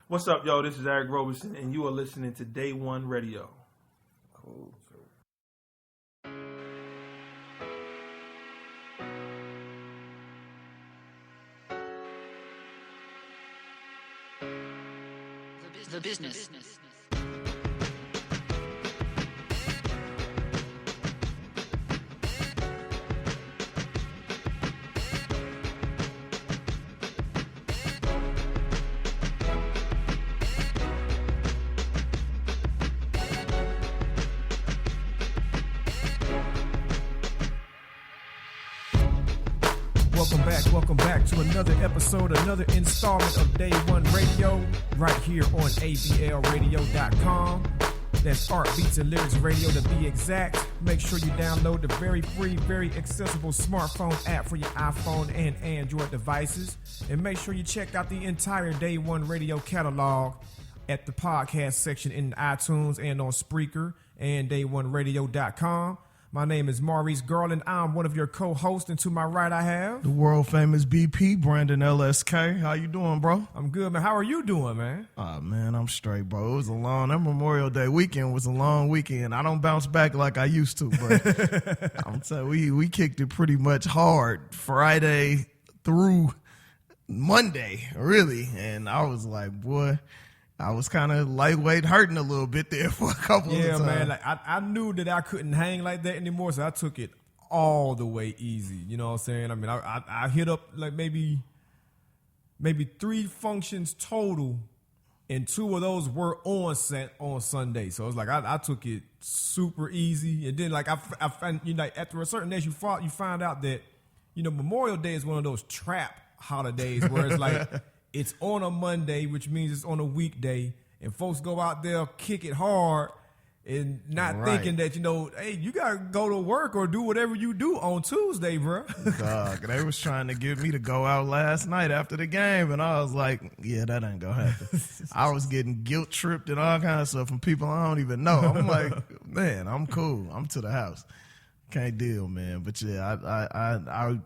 What's up, yo? This is Eric Roberson, and you are listening to Day One Radio. Cool. The business. Welcome back to another episode, another installment of Day One Radio, right here on ablradio.com. That's Art Beats and Lyrics Radio to be exact. Make sure you download the very free, very accessible smartphone app for your iPhone and Android devices. And make sure you check out the entire Day One Radio catalog at the podcast section in iTunes and on Spreaker and day1radio.com. My name is Maurice Garland. I'm one of your co-hosts, and to my right I have the world famous BP, Brandon LSK. How you doing, bro? I'm good, man. How are you doing, man? Man, I'm straight, bro. It was that Memorial Day weekend was a long weekend. I don't bounce back like I used to, but I'm telling you, we kicked it pretty much hard Friday through Monday, really. And I was like, boy, I was kind of lightweight hurting a little bit there for a couple of times. Yeah, man. Like I knew that I couldn't hang like that anymore, so I took it all the way easy. You know what I'm saying? I mean, I hit up like maybe 3 functions total, and 2 of those were on Sunday. So it's like I took it super easy, and then like I find, you know, like after a certain age, you find out that, you know, Memorial Day is one of those trap holidays where it's like. It's on a Monday, which means it's on a weekday, and folks go out there, kick it hard, and not thinking that, you know, hey, you got to go to work or do whatever you do on Tuesday, bro. Dog, they was trying to get me to go out last night after the game, and I was like, yeah, that ain't going to happen. I was getting guilt tripped and all kinds of stuff from people I don't even know. I'm like, man, I'm cool. I'm to the house. Can't deal, man. But, yeah,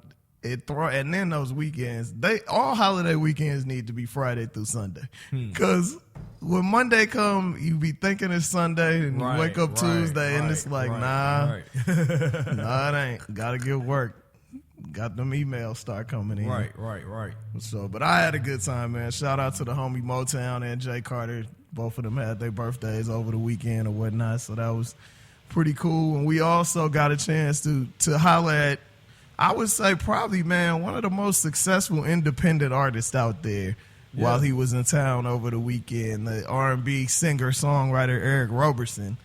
and then those weekends, all holiday weekends need to be Friday through Sunday. Because when Monday come, you be thinking it's Sunday, and you wake up Tuesday, and it's like, nah, it ain't. Got to get work. Got them emails start coming in. Right. So, but I had a good time, man. Shout out to the homie Motown and Jay Carter. Both of them had their birthdays over the weekend or whatnot, so that was pretty cool. And we also got a chance to holler at, I would say probably, man, one of the most successful independent artists out there while he was in town over the weekend, the R&B singer-songwriter Eric Roberson.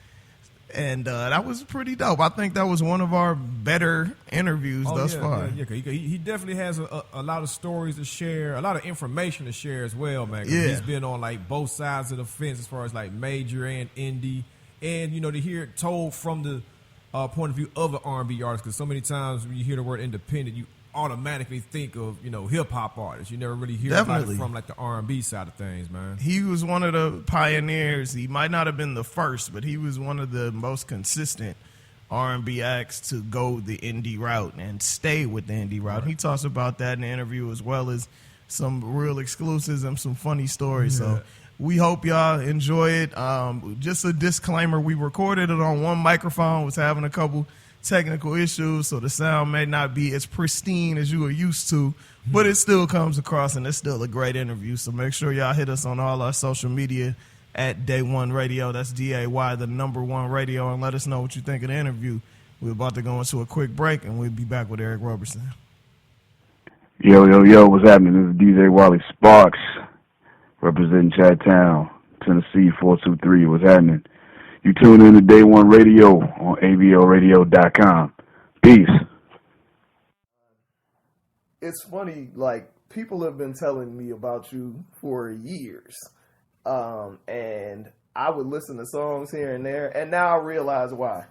And that was pretty dope. I think that was one of our better interviews thus far. Yeah, he definitely has a lot of stories to share, a lot of information to share as well, man. Yeah. He's been on like both sides of the fence as far as like major and indie. And, you know, to hear it told from the point of view of an R&B artist, because so many times when you hear the word independent, you automatically think of, you know, hip-hop artists. You never really hear about it from like the R&B side of things, man. He was one of the pioneers. He might not have been the first, but he was one of the most consistent R&B acts to go the indie route and stay with the indie route. He talks about that in the interview, as well as some real exclusives and some funny stories. So we hope y'all enjoy it. Just a disclaimer, we recorded it on one microphone, was having a couple technical issues, so the sound may not be as pristine as you are used to, but it still comes across, and it's still a great interview. So make sure y'all hit us on all our social media at Day One Radio. That's DAY, the number 1 radio, and let us know what you think of the interview. We're about to go into a quick break, and we'll be back with Eric Roberson. Yo, what's happening? This is DJ Wally Sparks, representing Chattown, Tennessee, 423. What's happening? You tune in to Day One Radio on ablradio.com. Peace. It's funny, like, people have been telling me about you for years. And I would listen to songs here and there, and now I realize why.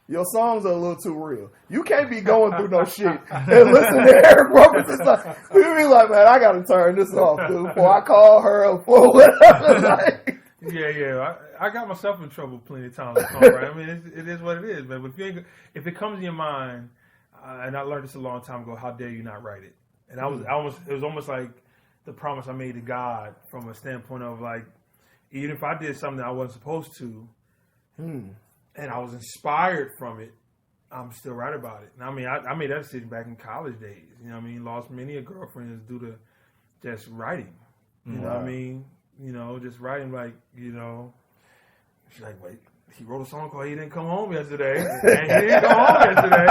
Your songs are a little too real. You can't be going through no shit and listen to Eric Roberson stuff. You be like, man, I got to turn this off, dude, before I call her or for whatever. Like, Yeah. I got myself in trouble plenty of times with songwriting. I mean, it is what it is, man. But if it comes in your mind, and I learned this a long time ago, how dare you not write it? And it was almost like the promise I made to God from a standpoint of like, even if I did something that I wasn't supposed to, and I was inspired from it, I'm still right about it. And I mean, I made that decision back in college days. You know what I mean? Lost many a girlfriends due to just writing. You know what I mean? You know, just writing like, you know, she's like, wait, he wrote a song called He Didn't Come Home Yesterday. And he didn't come home yesterday.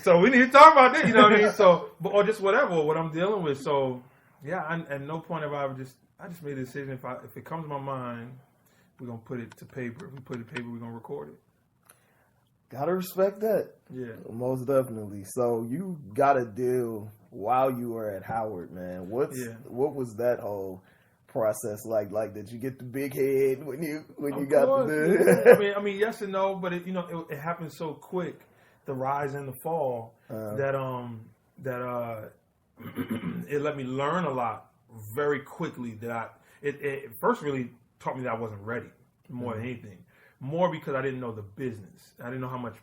So we need to talk about that, you know what I mean? So, or just whatever, what I'm dealing with. So, yeah, at no point have I just made a decision. If it comes to my mind, we're going to put it to paper. If we put it to paper, we're going to record it. Gotta respect that. Yeah. Most definitely. So you got a deal while you were at Howard, man. What was that whole process like? Like, did you get the big head when you got the deal? I mean, yes and no, but it happened so quick, the rise and the fall, that it let me learn a lot very quickly. It first really taught me that I wasn't ready more than anything. More because I didn't know the business. I didn't know how much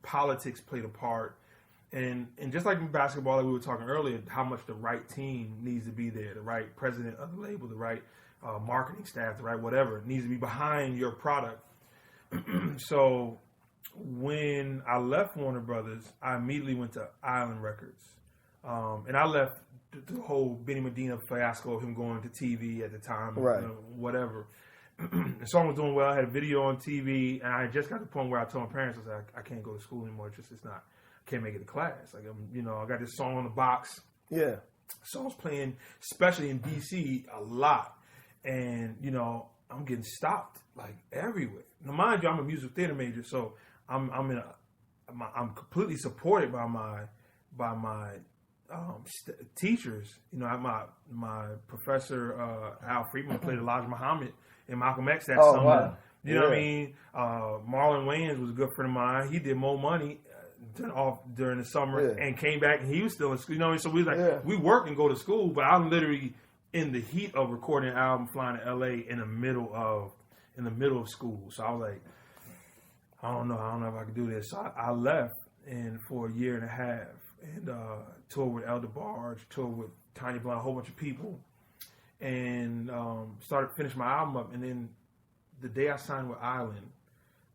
politics played a part. And just like in basketball, like we were talking earlier, how much the right team needs to be there, the right president of the label, the right marketing staff, the right whatever, needs to be behind your product. So when I left Warner Brothers, I immediately went to Island Records. And I left the whole Benny Medina fiasco of him going to TV at the time, right. You know, whatever. The song was doing well. I had a video on TV, and I just got to the point where I told my parents, I was like, I can't go to school anymore. It's not, I can't make it to class. Like, I got this song on the box. Yeah. Songs playing, especially in DC, a lot. And, I'm getting stopped, like, everywhere. Now, mind you, I'm a music theater major, so I'm completely supported by my teachers. My professor, Al Friedman, played Elijah Muhammad in Malcolm X that summer. Wow. You know what I mean? Marlon Wayans was a good friend of mine. He did More Money during the summer and came back, and he was still in school. You know what I mean? So we was like, we work and go to school, but I'm literally in the heat of recording an album, flying to LA in the middle of school. So I was like, I don't know if I can do this. So I left and for a year and a half and toured with Elder Barge, toured with Tanya Blunt, a whole bunch of people, and finished my album up. And then the day I signed with Island,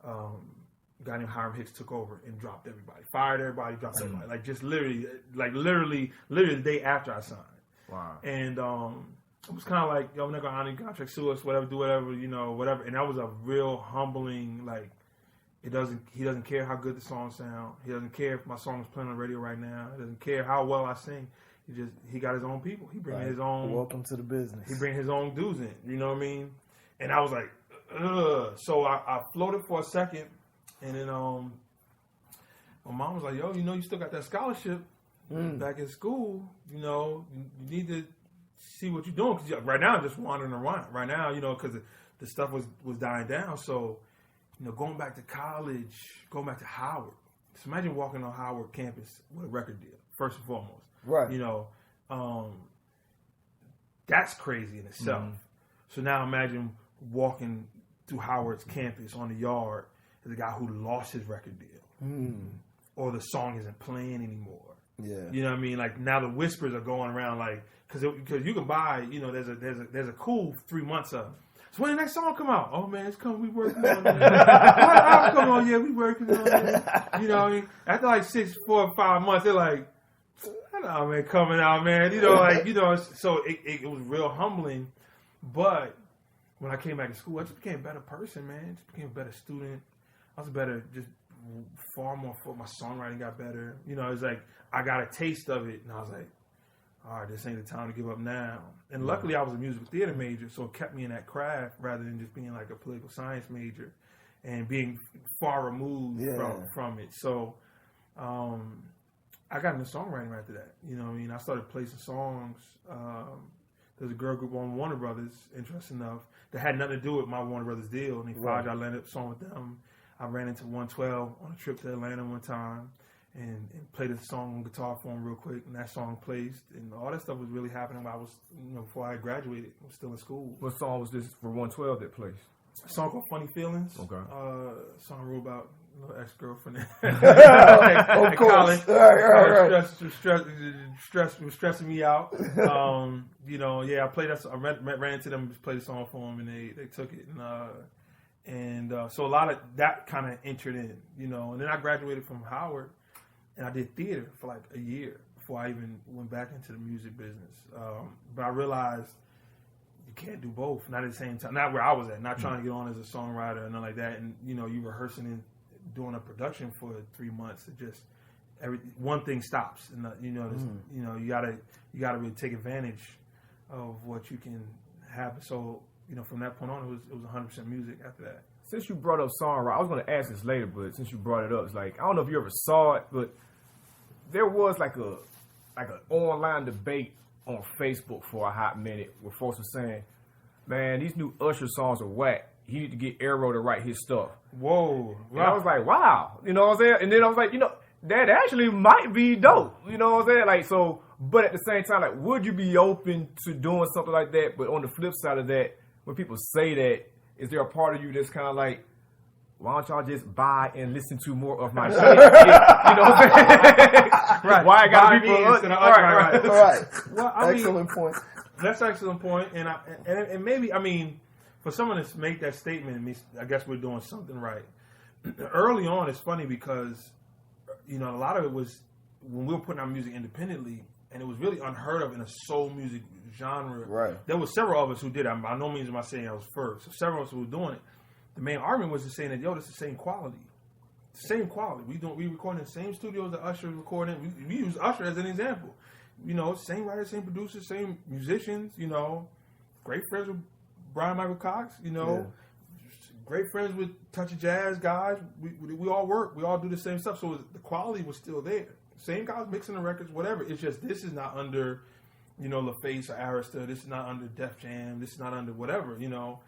a guy named Hiram Hicks took over and dropped everybody, fired everybody, dropped everybody. Like just literally the day after I signed. Wow. And it was kind of like, yo, we're not gonna honor your contract, sue us, whatever, do whatever, whatever. And that was a real humbling, like, he doesn't care how good the songs sound. He doesn't care if my song is playing on the radio right now. He doesn't care how well I sing. He got his own people. He bring his own. Welcome to the business. He bring his own dudes in. You know what I mean? And I was like, ugh. So I floated for a second, and then my mom was like, yo, you still got that scholarship back in school. You need to see what you're doing, because right now I'm just wandering around. Right now, because the stuff was dying down. So, going back to college, going back to Howard. Just imagine walking on Howard campus with a record deal, first and foremost. Right. That's crazy in itself. Mm-hmm. So now imagine walking through Howard's campus on the yard as a guy who lost his record deal. Or the song isn't playing anymore. Yeah. You know what I mean? Like now the whispers are going around, like, because you can buy, there's a cool 3 months of. So when the next song come out? Oh man, it's coming. We working on it. Come on, yeah, we working on it. You know what I mean? After like 6, 4, 5 months, they're like, I know, man, coming out, man. So it was real humbling. But when I came back to school, I just became a better person, man. Just became a better student. I was better, just far more. My songwriting got better. It was like I got a taste of it, and I was like, all right, this ain't the time to give up now. And luckily, I was a musical theater major, so it kept me in that craft rather than just being like a political science major and being far removed from it. So I got into songwriting after that. You know what I mean? I started placing songs. There's a girl group on Warner Brothers, interesting enough, that had nothing to do with my Warner Brothers deal. And I landed up a song with them. I ran into 112 on a trip to Atlanta one time. And played a song on guitar for him real quick, and that song placed, and all that stuff was really happening while I was, before I graduated. I was still in school. What song was this for 112 that placed? A song called Funny Feelings. Okay. A song I wrote about little ex-girlfriend. Of course. Right. Was stressing me out. You know, I played that. I ran into them, played the song for them, and they took it. And so a lot of that kind of entered in, you know. And then I graduated from Howard, and I did theater for like a year before I even went back into the music business. But I realized you can't do both, not at the same time. Not where I was at, not trying to get on as a songwriter and nothing like that. And you know, you rehearsing and doing a production for 3 months, it just one thing stops, and you know, you know, you gotta really take advantage of what you can have. So you know, from that point on, it was 100% music after that. Since you brought up songwriting, I was going to ask this later, but since you brought it up, it's like, I don't know if you ever saw it, but there was like an online debate on Facebook for a hot minute where folks were saying, man, these new Usher songs are whack. He need to get Arrow to write his stuff. Whoa. And I was like, wow. You know what I'm saying? And then I was like, you know, that actually might be dope. You know what I'm saying? Like, so, but at the same time, like, would you be open to doing something like that? But on the flip side of that, when people say that, is there a part of you that's kind of like, why don't y'all just buy and listen to more of my shit? You know what I'm saying? Right. Why I gotta be Right. Well, I excellent point. That's an excellent point. And maybe, I mean, for someone to make that statement, it means, I guess we're doing something right. Early on, it's funny because, you know, a lot of it was when we were putting out music independently, and it was really unheard of in a soul music genre. Right. There were several of us who did it. By no means am I saying I was first. So several of us who were doing it. The main argument was just saying that, yo, this is the same quality. Same quality. We recording in the same studios that Usher was recording. We use Usher as an example. You know, same writers, same producers, same musicians, you know. Great friends with Brian Michael Cox, you know. Yeah. Great friends with Touch of Jazz guys. We all work. We all do the same stuff. So the quality was still there. Same guys mixing the records, whatever. It's just this is not under, you know, LaFace or Arista. This is not under Def Jam. This is not under whatever, you know.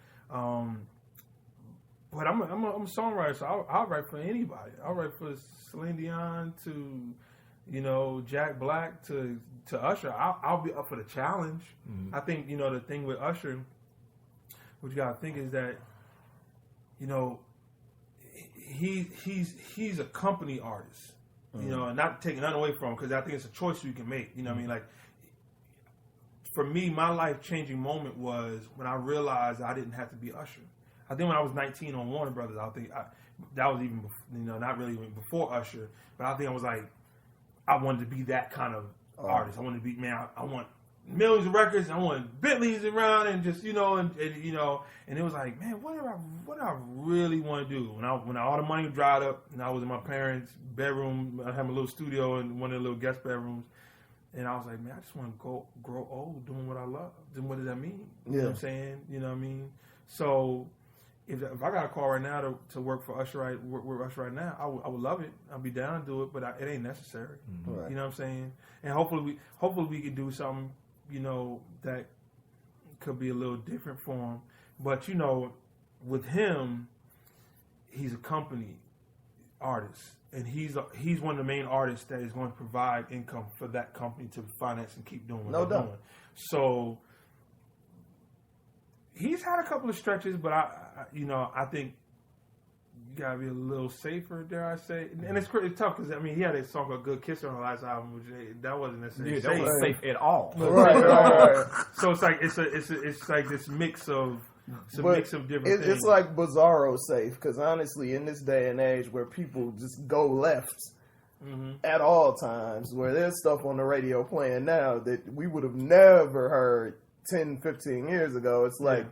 But I'm a songwriter, so I'll write for anybody. I'll write for Celine Dion to, you know, Jack Black to Usher. I'll be up for the challenge. Mm-hmm. I think, you know, the thing with Usher, what you gotta think is that, you know, he's a company artist. You know, and not taking nothing away from him, because I think it's a choice you can make. You know what I mean? Like, for me, my life-changing moment was when I realized I didn't have to be Usher. I think when I was 19 on Warner Brothers, that was even, you know, not really before Usher, but I think I was like, I wanted to be that kind of artist. I wanted to be, man, I want millions of records, I want Bentleys around, and just, you know, and you know, and it was like, man, what do I really want to do? When all the money dried up, and I was in my parents' bedroom, I had my little studio in one of the little guest bedrooms, and I was like, man, I just want to grow old doing what I love. Then what does that mean? You know what I'm saying? You know what I mean? So if I got a call right now to work for Usher, work Usher right now, I would love it. I'd be down to do it, but it ain't necessary. Mm-hmm. Right. You know what I'm saying? And hopefully we can do something, you know, that could be a little different for him. But, you know, with him, he's a company artist. And he's one of the main artists that is going to provide income for that company to finance and keep doing what they're doing. So he's had a couple of stretches, but I think you gotta be a little safer, dare I say. And it's tough because, I mean, he had a song called "Good Kisser" on the last album, which that wasn't necessarily that wasn't safe at all. Right. So it's like it's like this mix of different things. It's like Bizarro safe, because honestly, in this day and age where people just go left at all times, where there's stuff on the radio playing now that we would have never heard 10, 15 years ago, it's like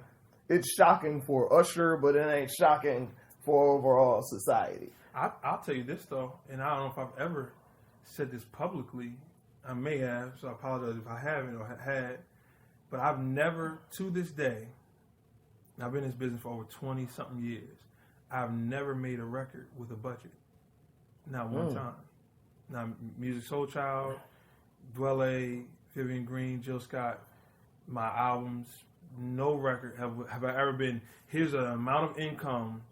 it's shocking for Usher, but it ain't shocking for overall society. I'll tell you this though, and I don't know if I've ever said this publicly. I may have, so I apologize if I haven't or had, but I've never, to this day, I've been in this business for over 20 something years, I've never made a record with a budget. Not one time. Now, Music Soul Child, Dwelle, Vivian Green, Jill Scott, my albums, no record have I ever been, here's an amount of income,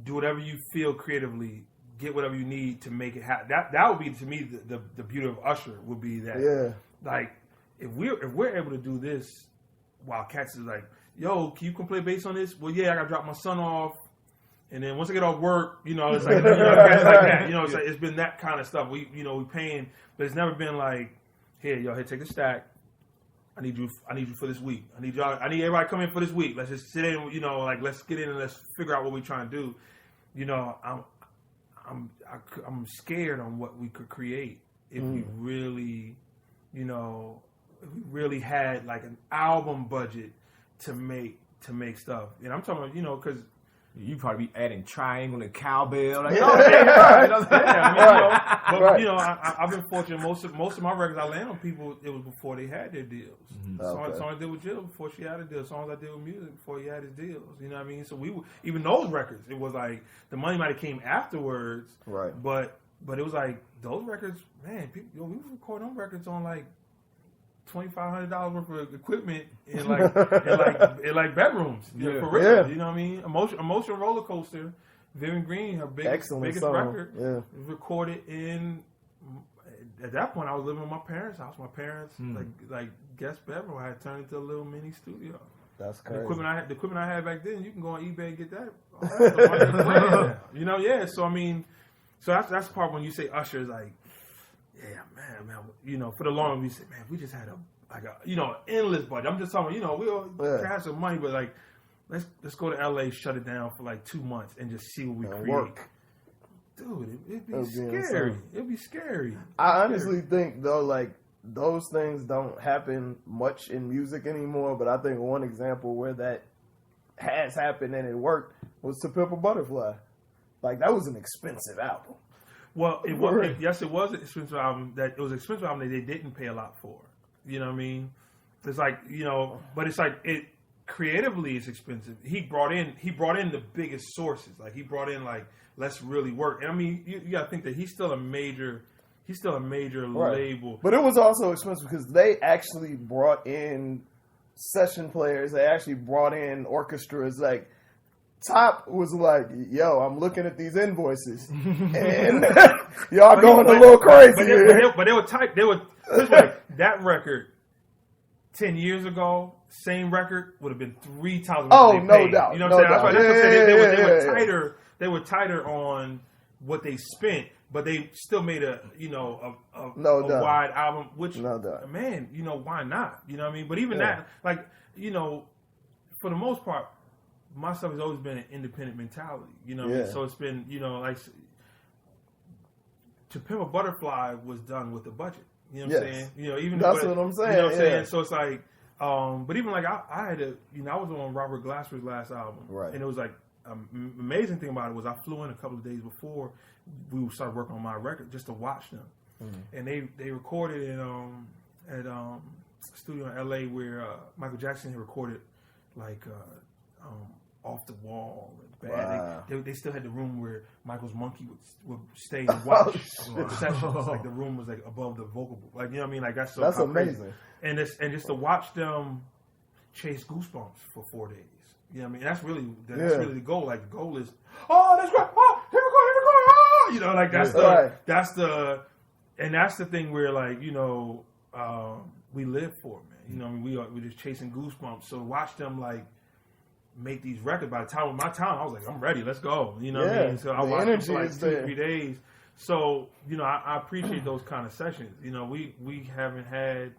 do whatever you feel creatively, get whatever you need to make it happen. That would be, to me, the beauty of Usher would be that. Yeah. Like, if we're able to do this while Cats is like, yo, can you come play bass on this? Well, yeah, I got to drop my son off. And then once I get off work, it's like, it's like that. It's been that kind of stuff. We paying, but it's never been like, here, take a stack. I need you for this week. I need everybody to come in for this week. Let's just sit in, let's get in and let's figure out what we're trying to do. I'm scared on what we could create if we really, if we really had like an album budget to make stuff. And I'm talking about, because you probably be adding triangle and cowbell. Like, I've been fortunate. Most of my records I land on people. It was before they had their deals. Songs I did with Jill before she had a deal. Songs I did with music before he had his deals. You know what I mean? So even those records, it was like the money might have came afterwards. Right. But it was like those records, man. People, we were recording those records on like $2,500 worth of equipment in like bedrooms, for real. Yeah. You know what I mean? Emotional Roller Coaster. Vivian Green, her biggest record, recorded in. At that point, I was living in my parents' house. My parents, like guest bedroom, I had turned into a little mini studio. That's crazy. The equipment I had back then, you can go on eBay and get that. So I mean, that's the part when you say Usher is like. Yeah, man. For the long, we said, man, we just had a endless budget. I'm just talking, we all have some money, but like, let's go to LA, shut it down for like 2 months, and just see what we create. Work. Dude, it'd be scary. It'd be scary. I honestly think though, like those things don't happen much in music anymore. But I think one example where that has happened and it worked was To Pimp a Butterfly. Like that was an expensive album. Well, it was. Yes, it was an expensive album. That it was an expensive album that they didn't pay a lot for. You know what I mean? It's like but it's like it creatively is expensive. He brought in the biggest sources. Like he brought in like let's really work. And I mean, you got to think that he's still a major label. But it was also expensive because they actually brought in session players. They actually brought in orchestras. Like. Top was like, yo, I'm looking at these invoices, and y'all going a little crazy. But they were tight. They were like that record 10 years ago. Same record would have been 3 times. Oh, no doubt. You know what I'm saying? That's why they were tighter. They were tighter on what they spent, but they still made a wide album. Which man, why not? You know what I mean? But even that, like for the most part. My stuff has always been an independent mentality, you know what I mean? So it's been, like To Pimp a Butterfly was done with a budget. You know what I'm saying? Even that's what I'm saying. You know what I'm saying? So it's like, but even like I had to, I was on Robert Glasper's last album, right? And it was like amazing thing about it was I flew in a couple of days before we started working on my record just to watch them, and they recorded in at a studio in LA where Michael Jackson had recorded like. Off the Wall and bad. Wow. They still had the room where Michael's monkey would stay and watch sessions. Like the room was like above the vocal, like you know what I mean. Like that's amazing. And just to watch them chase Goosebumps for 4 days. You know what I mean? That's really the goal. Like the goal is, that's great. Oh, here we go. Like that's the thing where like we live for, man. You know what I mean? We're just chasing Goosebumps. So watch them like. Make these records. By the time of my time, I was like, I'm ready. Let's go. You know what I mean? So I watched it for like 2-3 days. So I appreciate those kind of sessions. We haven't had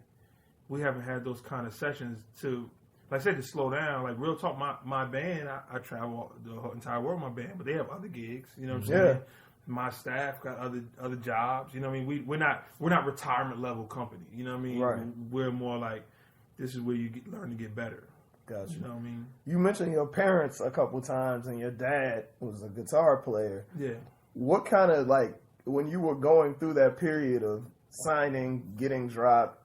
those kind of sessions to, like I said, to slow down. Like real talk, my band, I travel the entire world with my band, but they have other gigs. You know what I'm saying? My staff got other jobs. You know what I mean? We're not retirement level company. You know what I mean? Right. We're more like this is where you learn to get better. Gotcha. You know what I mean? You mentioned your parents a couple times, and your dad was a guitar player. Yeah. What kind of, like, when you were going through that period of signing, getting dropped,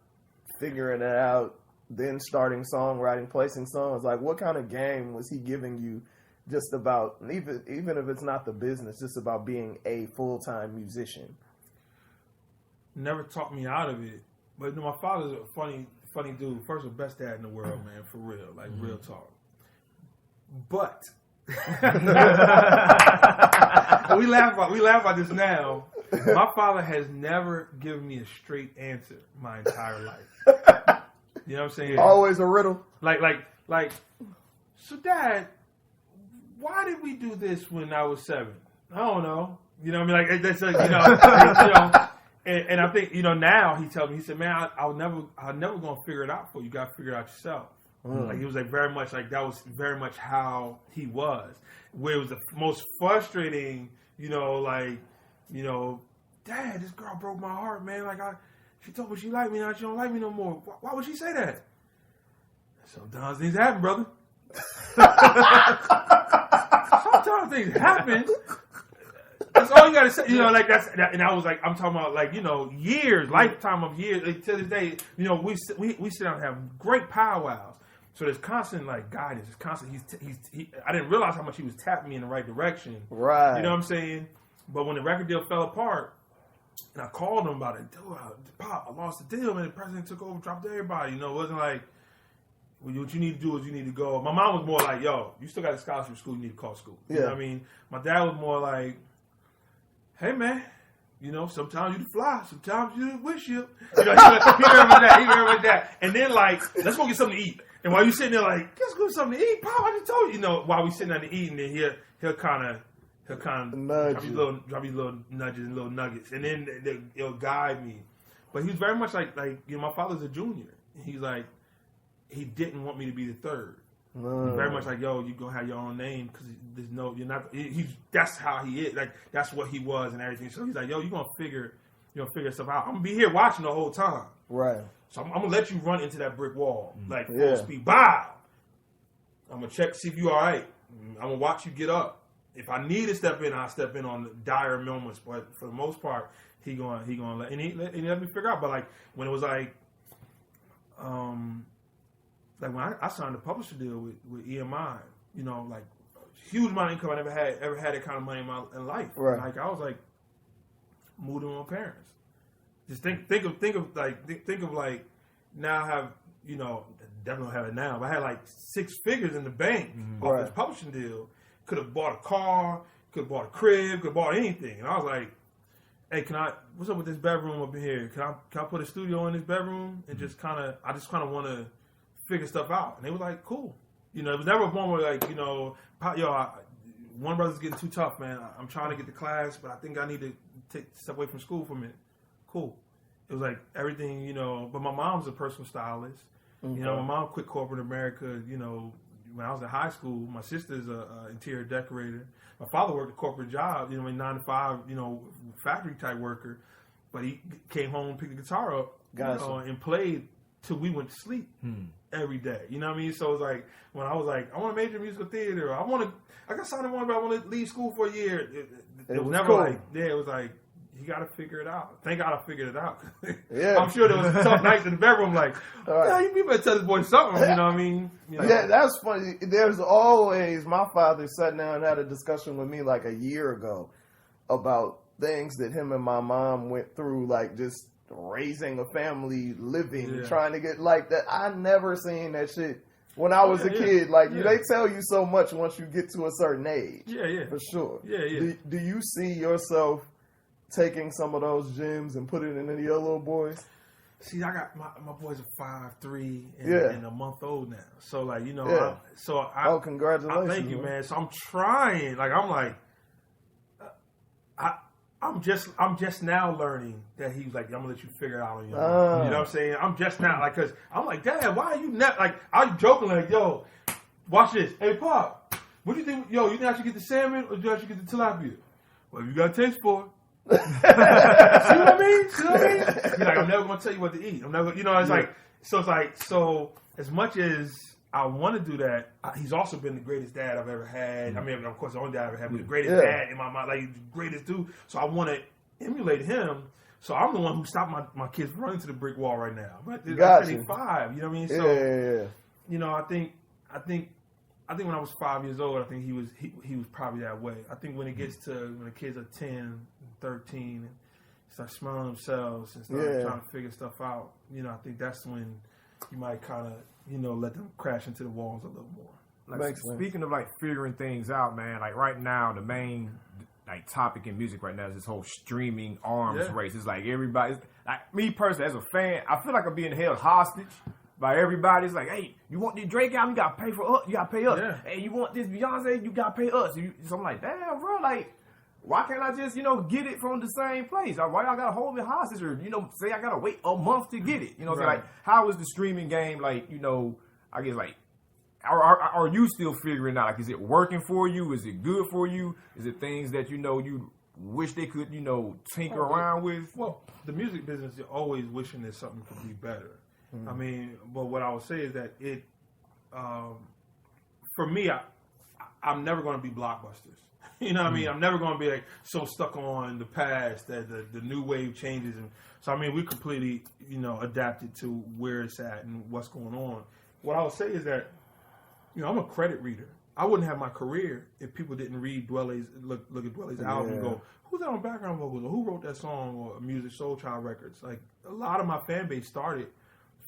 figuring it out, then starting songwriting, placing songs, like, what kind of game was he giving you just about, even if it's not the business, just about being a full-time musician? Never talked me out of it. But my father's a funny dude. First of all, best dad in the world, man, for real. Like, real talk. But we laugh about this now. My father has never given me a straight answer my entire life. You know what I'm saying? Always a riddle. Like, so Dad, why did we do this when I was 7? I don't know. You know what I mean? Like, that's like, you know, and I think, you know, now he tells me, he said, man, I'm never going to figure it out for you. You got to figure it out yourself. Like, he was like very much like, that was very much how he was. Where it was the most frustrating, you know, like, you know, Dad, this girl broke my heart, man. Like, she told me she liked me, now she don't like me no more. Why would she say that? Sometimes things happen, brother. Sometimes things happen. That's all you gotta say, you know. Like and I was like, I'm talking about like, you know, years, lifetime of years. Like, to this day, you know, we sit down and have great powwows. So there's constant like guidance. There's constant. I didn't realize how much he was tapping me in the right direction. Right. You know what I'm saying? But when the record deal fell apart, and I called him about it, dude, Pop, I lost the deal, man. The president took over, dropped everybody. You know, it wasn't like, well, what you need to do is you need to go. My mom was more like, yo, you still got a scholarship in school, you need to call school. You know what I mean? My dad was more like, hey, man, you know, sometimes you fly, sometimes you wish you. You know, he remember that. And then, like, let's go get something to eat. And while you sitting there, like, let's go get something to eat, Pop, I just told you. You know, while we sitting there to eat, and then he'll kind of drop these little nudges and little nuggets. And then it'll guide me. But he was very much like, you know, my father's a junior. He's like, he didn't want me to be the third. Very much like, yo, you gonna have your own name because there's no, you're not. That's how he is. Like, that's what he was and everything. So he's like, yo, you're gonna figure stuff out. I'm gonna be here watching the whole time. Right. So I'm gonna let you run into that brick wall like full speed. Bow. I'm gonna check to see if you all right. I'm gonna watch you get up. If I need to step in, I'll step in on the dire moments. But for the most part, he gonna let and he let me figure out. But like when it was like when I signed a publisher deal with EMI, you know, like huge amount of income. I never had that kind of money in life. Right. Like I was like moved to my parents. Just think of like now I have, you know, definitely don't have it now, but I had like 6 figures in the bank off this publishing deal. Could have bought a car, could have bought a crib, could have bought anything. And I was like, hey, what's up with this bedroom up in here? Can I put a studio in this bedroom and I just kind of want to figure stuff out. And they were like, cool. You know, it was never a moment where like, you know, one brother's getting too tough, man. I'm trying to get to class, but I think I need to step away from school for a minute. Cool. It was like everything, you know, but my mom's a personal stylist. You know, my mom quit corporate America, you know, when I was in high school. My sister's an interior decorator. My father worked a corporate job, you know, 9 to 5, you know, factory type worker. But he came home, picked the guitar up, you know, and played till we went to sleep every day. You know what I mean? So it was like when I was like, I want to major in musical theater. I got signed in one, but I want to leave school for a year. It was never cool. Like, it was like, you got to figure it out. Thank God I figured it out. Yeah. I'm sure there was tough nights in the bedroom like, you better tell this boy something. You know what I mean? You know? Yeah, that's funny. There's always, my father sat down and had a discussion with me like a year ago about things that him and my mom went through, like just raising a family, living, trying to get like that. I never seen that shit when I was a kid. Like they tell you so much once you get to a certain age. Yeah, for sure. Yeah. Do you see yourself taking some of those gems and putting it into your little boys? See, I got my boys are 5'3" and a month old now. So like, you know, congratulations! Thank you, man. So I'm trying. Like I'm like, I'm just now learning that he's like, I'm gonna let you figure it out on your own. You know what I'm saying? I'm just now like, cause I'm like, Dad, why are you not like? I'm joking like, yo, watch this. Hey, Pop, what do you think? Yo, you think I should get the salmon or do I should get the tilapia? Well, you got a taste for it. See what I mean? He's like, I'm never gonna tell you what to eat. I'm never, you know. It's like, so as much as I want to do that, he's also been the greatest dad I've ever had. I mean, of course, the only dad I've ever had, but the greatest dad in my mind, like the greatest dude. So I want to emulate him. So I'm the one who stopped my kids from running to the brick wall right now. But they're 5, you know what I mean? So you know, I think when I was 5 years old, I think he was probably that way. I think when it gets to when the kids are 10, 13, and start smelling themselves and start trying to figure stuff out, you know, I think that's when you might kind of, you know, let them crash into the walls a little more. Like, speaking of like figuring things out, man, like right now the main like topic in music right now is this whole streaming arms race. It's like everybody, like me personally as a fan, I feel like I'm being held hostage by everybody. It's like, hey, you want this Drake album? You gotta pay for us. You gotta pay us. Yeah. Hey, you want this Beyonce? You gotta pay us. So I'm like, damn, bro, like, why can't I just, get it from the same place? Why y'all gotta hold me hostage or, say I gotta wait a month to get it? So like, how is the streaming game, like, I guess, like, are you still figuring out? Like, is it working for you? Is it good for you? Is it things that, you wish they could, tinker around with? Well, the music business, you're always wishing that something could be better. I mean, but what I would say is that it, for me, I'm never going to be blockbusters. You know what I mean? I'm never going to be like so stuck on the past that the new wave changes. And so, I mean, we completely, adapted to where it's at and what's going on. What I would say is that, I'm a credit reader. I wouldn't have my career if people didn't read Dwelle's, look at Dwelle's album and go, who's that on background vocals? Or who wrote that song? Or Music Soul Child Records. Like, a lot of my fan base started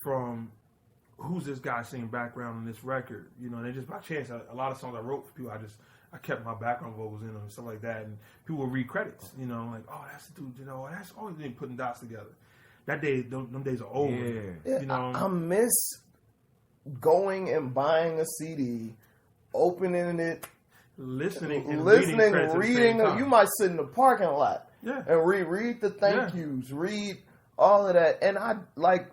from who's this guy singing background on this record? And then just by chance, a lot of songs I wrote for people, I kept my background vocals in them and stuff like that. And people would read credits, like, oh, that's the dude, that's always been putting dots together. That day, them days are over. Yeah. I miss going and buying a CD, opening it, listening, reading. You might sit in the parking lot and read the thank yous, read all of that. And I,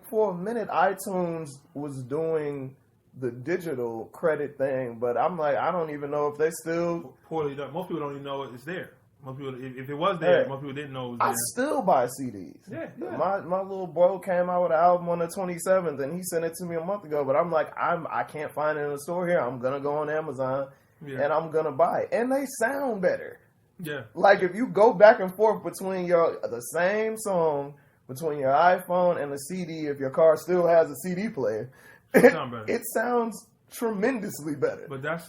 for a minute, iTunes was doing the digital credit thing, but I'm like, I don't even know if they still poorly done. Most people don't even know it's there. Most people, if it was there, most people didn't know it was there. I still buy CDs. Yeah. My little bro came out with an album on the 27th, and he sent it to me a month ago. But I'm like, I can't find it in the store here. I'm gonna go on Amazon and I'm gonna buy it, and they sound better. Yeah. Like if you go back and forth between the same song between your iPhone and the CD, if your car still has a CD player. It sounds tremendously better. But that's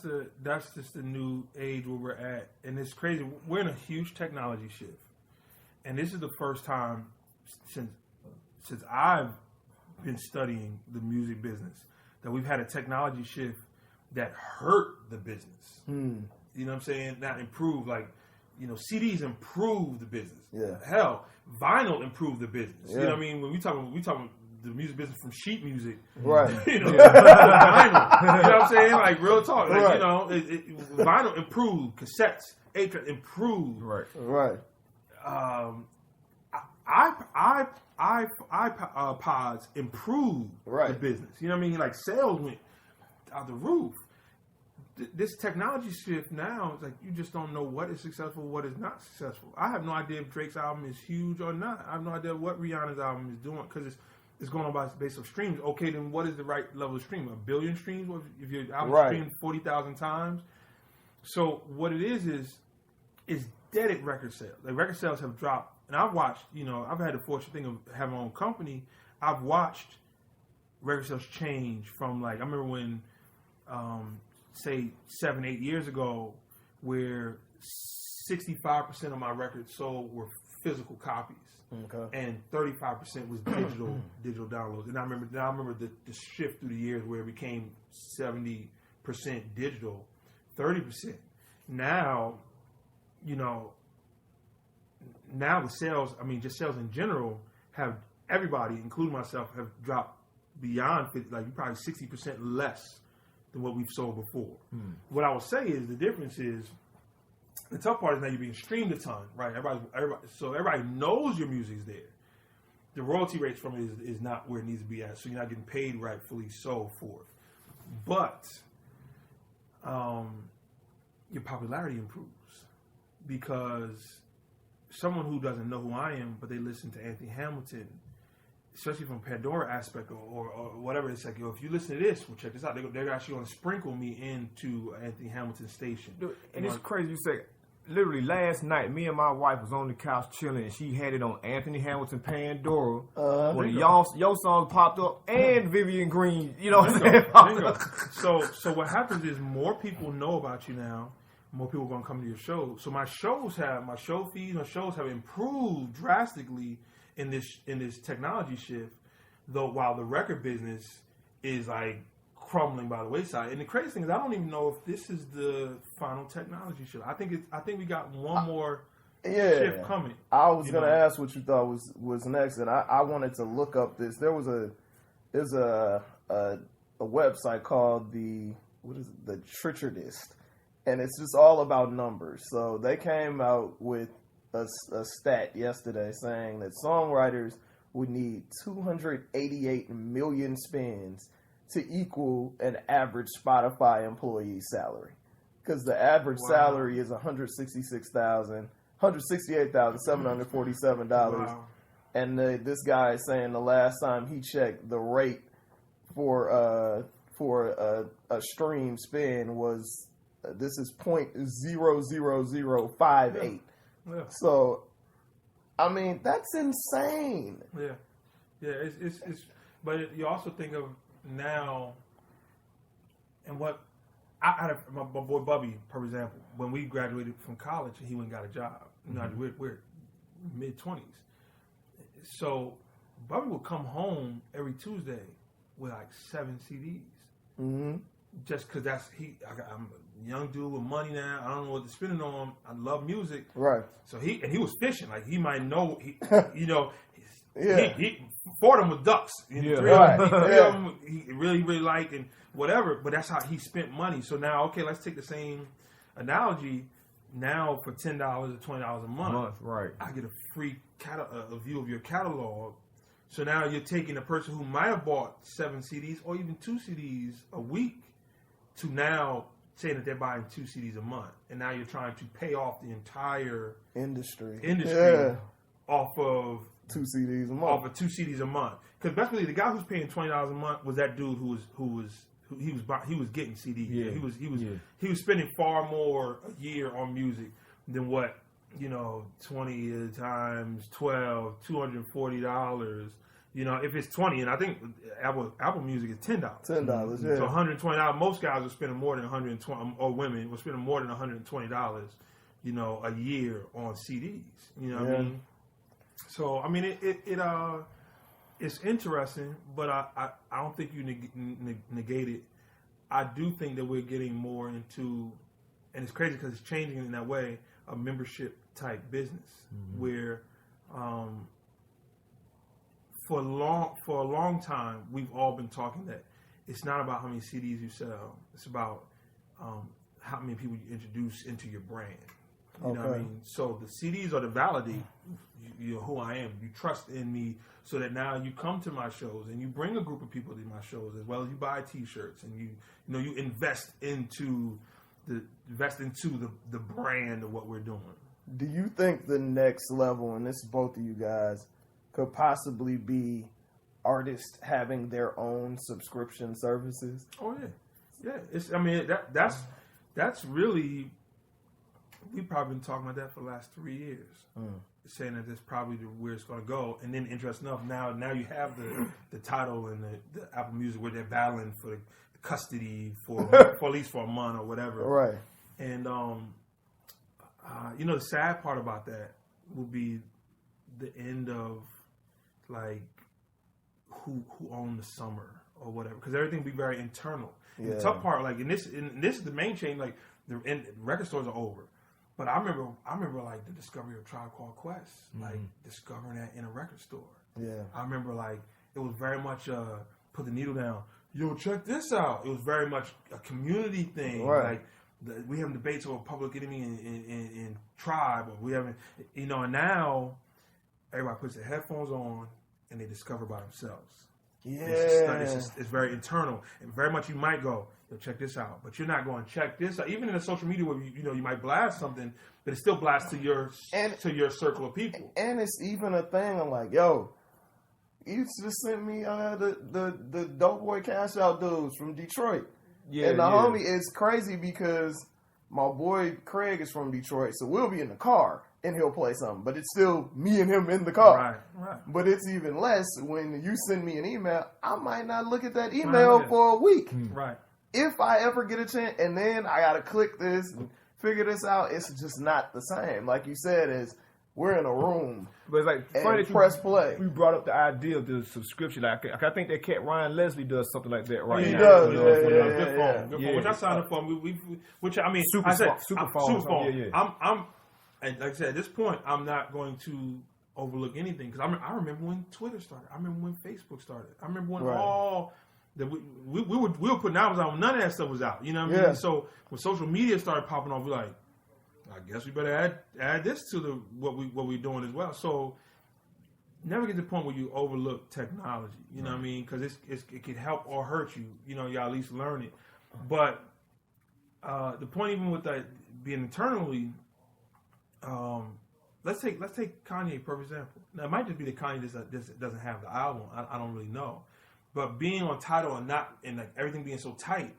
just the new age where we're at, and it's crazy. We're in a huge technology shift, and this is the first time since I've been studying the music business that we've had a technology shift that hurt the business. You know what I'm saying? Not improve. Like, CDs improve the business. Yeah. Hell, vinyl improved the business. Yeah. You know what I mean? When we talking the music business from sheet music, right? Vinyl. You know what I'm saying? Like real talk. Like, vinyl improved, cassettes, 8-track improved. Right. iPods improved the business. You know what I mean? Like sales went out the roof. This technology shift now is like you just don't know what is successful, what is not successful. I have no idea if Drake's album is huge or not. I have no idea what Rihanna's album is doing because it's going on based of streams. Okay, then what is the right level of stream? 1 billion streams? If your album streamed 40,000 times? So what it is dead at record sales. Like record sales have dropped. And I've watched, I've had the fortunate thing of having my own company. I've watched record sales change from I remember when, say 7-8 years ago, where 65% of my records sold were physical copies. Okay. And 35% was digital downloads. And I remember the shift through the years where it became 70% digital, 30%. Now, now the sales, just sales in general have everybody, including myself, have dropped beyond 50, probably 60% less than what we've sold before. What I would say is the difference is the tough part is now you're being streamed a ton, right? Everybody knows your music's there. The royalty rates from it is not where it needs to be at, so you're not getting paid rightfully so forth. But your popularity improves because someone who doesn't know who I am, but they listen to Anthony Hamilton, especially from Pandora aspect or whatever, it's like, if you listen to this, well, check this out. They're actually going to sprinkle me into Anthony Hamilton's station. Dude, and it's crazy you say, literally last night, me and my wife was on the couch chilling, and she had it on Anthony Hamilton Pandora. When your song popped up, and Vivian Green, what I'm saying? So what happens is more people know about you now. More people are going to come to your shows. So my show feeds, my shows have improved drastically in this technology shift, though while the record business is crumbling by the wayside. And the crazy thing is I don't even know if this is the final technology shift. I think we got one more shift coming. I was gonna ask what you thought was next, and I wanted to look up this. There's a a website called the Trichardist, and it's just all about numbers. So they came out with a stat yesterday saying that songwriters would need 288 million spins to equal an average Spotify employee's salary, because the average salary is $168,747. Wow. And this guy is saying the last time he checked, the rate for a stream spin was this is 0.00058. Yeah. So, I mean, that's insane. Yeah, it's but you also think of now, and what I had my boy Bubby, for example, when we graduated from college, he went and got a job. You know, we're mid-20s, so Bubby would come home every Tuesday with like 7 CDs. Mm-hmm. Just because I'm a young dude with money now. I don't know what to spend it on. I love music, right? So he was fishing. Like he might know, he four of them with ducks. Three of them he really liked and whatever. But that's how he spent money. So now, okay, let's take the same analogy. Now for $10 or $20 a month, right? I get a free a view of your catalog. So now you're taking a person who might have bought 7 CDs or even 2 CDs a week to now saying that they're buying 2 CDs a month, and now you're trying to pay off the entire industry off of 2 CDs a month. Off of 2 CDs a month, because basically the guy who's paying $20 a month was that dude who was getting CDs. Yeah. He was spending far more a year on music than what 20 times 12, $240. If it's 20, and I think Apple Music is $10. $10, yeah. So $120. Most guys are spending more than $120, or women were spending more than $120, a year on CDs. You know what I mean? So I mean, it's interesting, but I don't think you negate it. I do think that we're getting more into, and it's crazy because it's changing in that way, a membership type business where. For a long time, we've all been talking that it's not about how many CDs you sell. It's about how many people you introduce into your brand. You know what I mean? So the CDs are to validate who I am. You trust in me, so that now you come to my shows and you bring a group of people to my shows, as well as you buy T-shirts and you invest into the brand of what we're doing. Do you think the next level, and this is both of you guys, could possibly be artists having their own subscription services? Oh yeah. That's really, we've probably been talking about that for the last 3 years, saying that that's probably where it's going to go. And then, interesting enough, now you have the title and the Apple Music where they're battling for the custody for at least for a month or whatever, right? And the sad part about that will be the end of, like, who owned the summer or whatever, because everything be very internal. Yeah. The tough part, like, and this is the main change. Like, the record stores are over, but I remember like the discovery of Tribe Called Quest, like discovering that in a record store. Yeah, I remember like it was very much put the needle down. Yo, check this out. It was very much a community thing. Right. Like we have debates over Public Enemy and Tribe, or we haven't, and now everybody puts their headphones on and they discover by themselves. Yeah. It's very internal, and very much you might go, yo, check this out, but you're not going to check this out. Even in the social media where you might blast something, but it still blasts to your circle of people. And it's even a thing. I'm like, yo, you just sent me the Dope Boy Cash Out dudes from Detroit. Yeah, and the homie, it's crazy because my boy Craig is from Detroit, so we'll be in the car and he'll play something, but it's still me and him in the car. Right. But it's even less when you send me an email. I might not look at that email for a week. Right. If I ever get a chance, and then I got to click this, figure this out, it's just not the same. Like you said, we're in a room. But it's like funny that press play. We brought up the idea of the subscription. Like, I think that cat Ryan Leslie does something like that right now. He does. Good phone. Which I signed up for. Which I mean, super phone. Yeah. And like I said, at this point, I'm not going to overlook anything, because I remember when Twitter started. I remember when Facebook started. I remember when all that we were putting albums out when none of that stuff was out. You know what I mean? Yeah. So when social media started popping off, we're like, I guess we better add this to what we're doing as well. So never get to the point where you overlook technology. You know what I mean? Because it can help or hurt you. You know, you at least learn it. But the point, even with that being internally, let's take Kanye for example. Now it might just be that Kanye just doesn't have the album. I don't really know. But being on Tidal and like everything being so tight,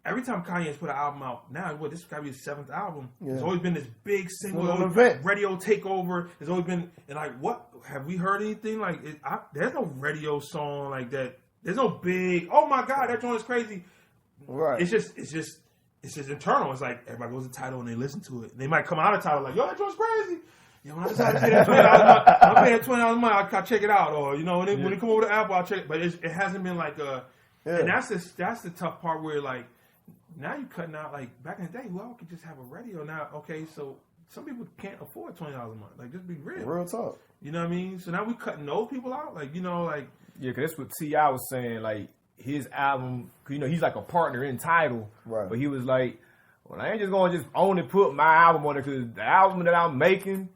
every time Kanye has put an album out now, this is gotta be his 7th album. Yeah. There's always been this big single event. radio takeover. There's always been, and like, what have we heard anything like? There's no radio song like that. There's no big. Oh my God, that joint is crazy. Right. It's just internal. It's like everybody goes to Tidal and they listen to it. They might come out of Tidal like, yo, that joint's crazy. Yo, when I decided to pay that $20 a month, I'll pay that $20 a month. I'll check it out, or you know, when they come over to Apple, I'll check it. But it hasn't been like a. Yeah. And that's the tough part where like now you're cutting out like back in the day, well, we could just have a radio now. Okay, so some people can't afford $20 a month. Like just be real talk. You know what I mean? So now we cutting those people out. Like you know, like yeah, because that's what T.I. was saying. Like his album, you know, he's like a partner in Tidal, right? But he was like, well, I ain't just gonna just only put my album on it because the album that I'm making.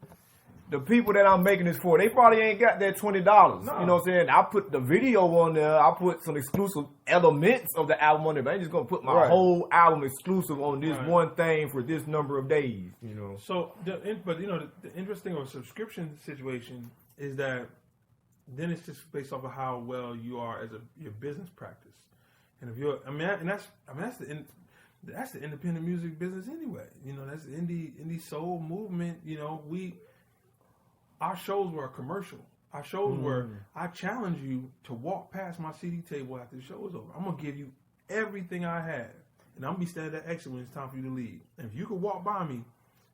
The people that I'm making this for, they probably ain't got that $20. No. You know what I'm saying? I put the video on there. I put some exclusive elements of the album on there, but I ain't just gonna put my whole album exclusive on this one thing for this number of days. You know. So, but you know, the interesting of a subscription situation is that then it's just based off of how well you are as your business practice, and if you're, that's the independent music business anyway. You know, that's the indie soul movement. You know, our shows were a commercial. Our shows were, I challenge you to walk past my CD table after the show is over. I'm going to give you everything I have. And I'm going to be standing at exit when it's time for you to leave. And if you could walk by me,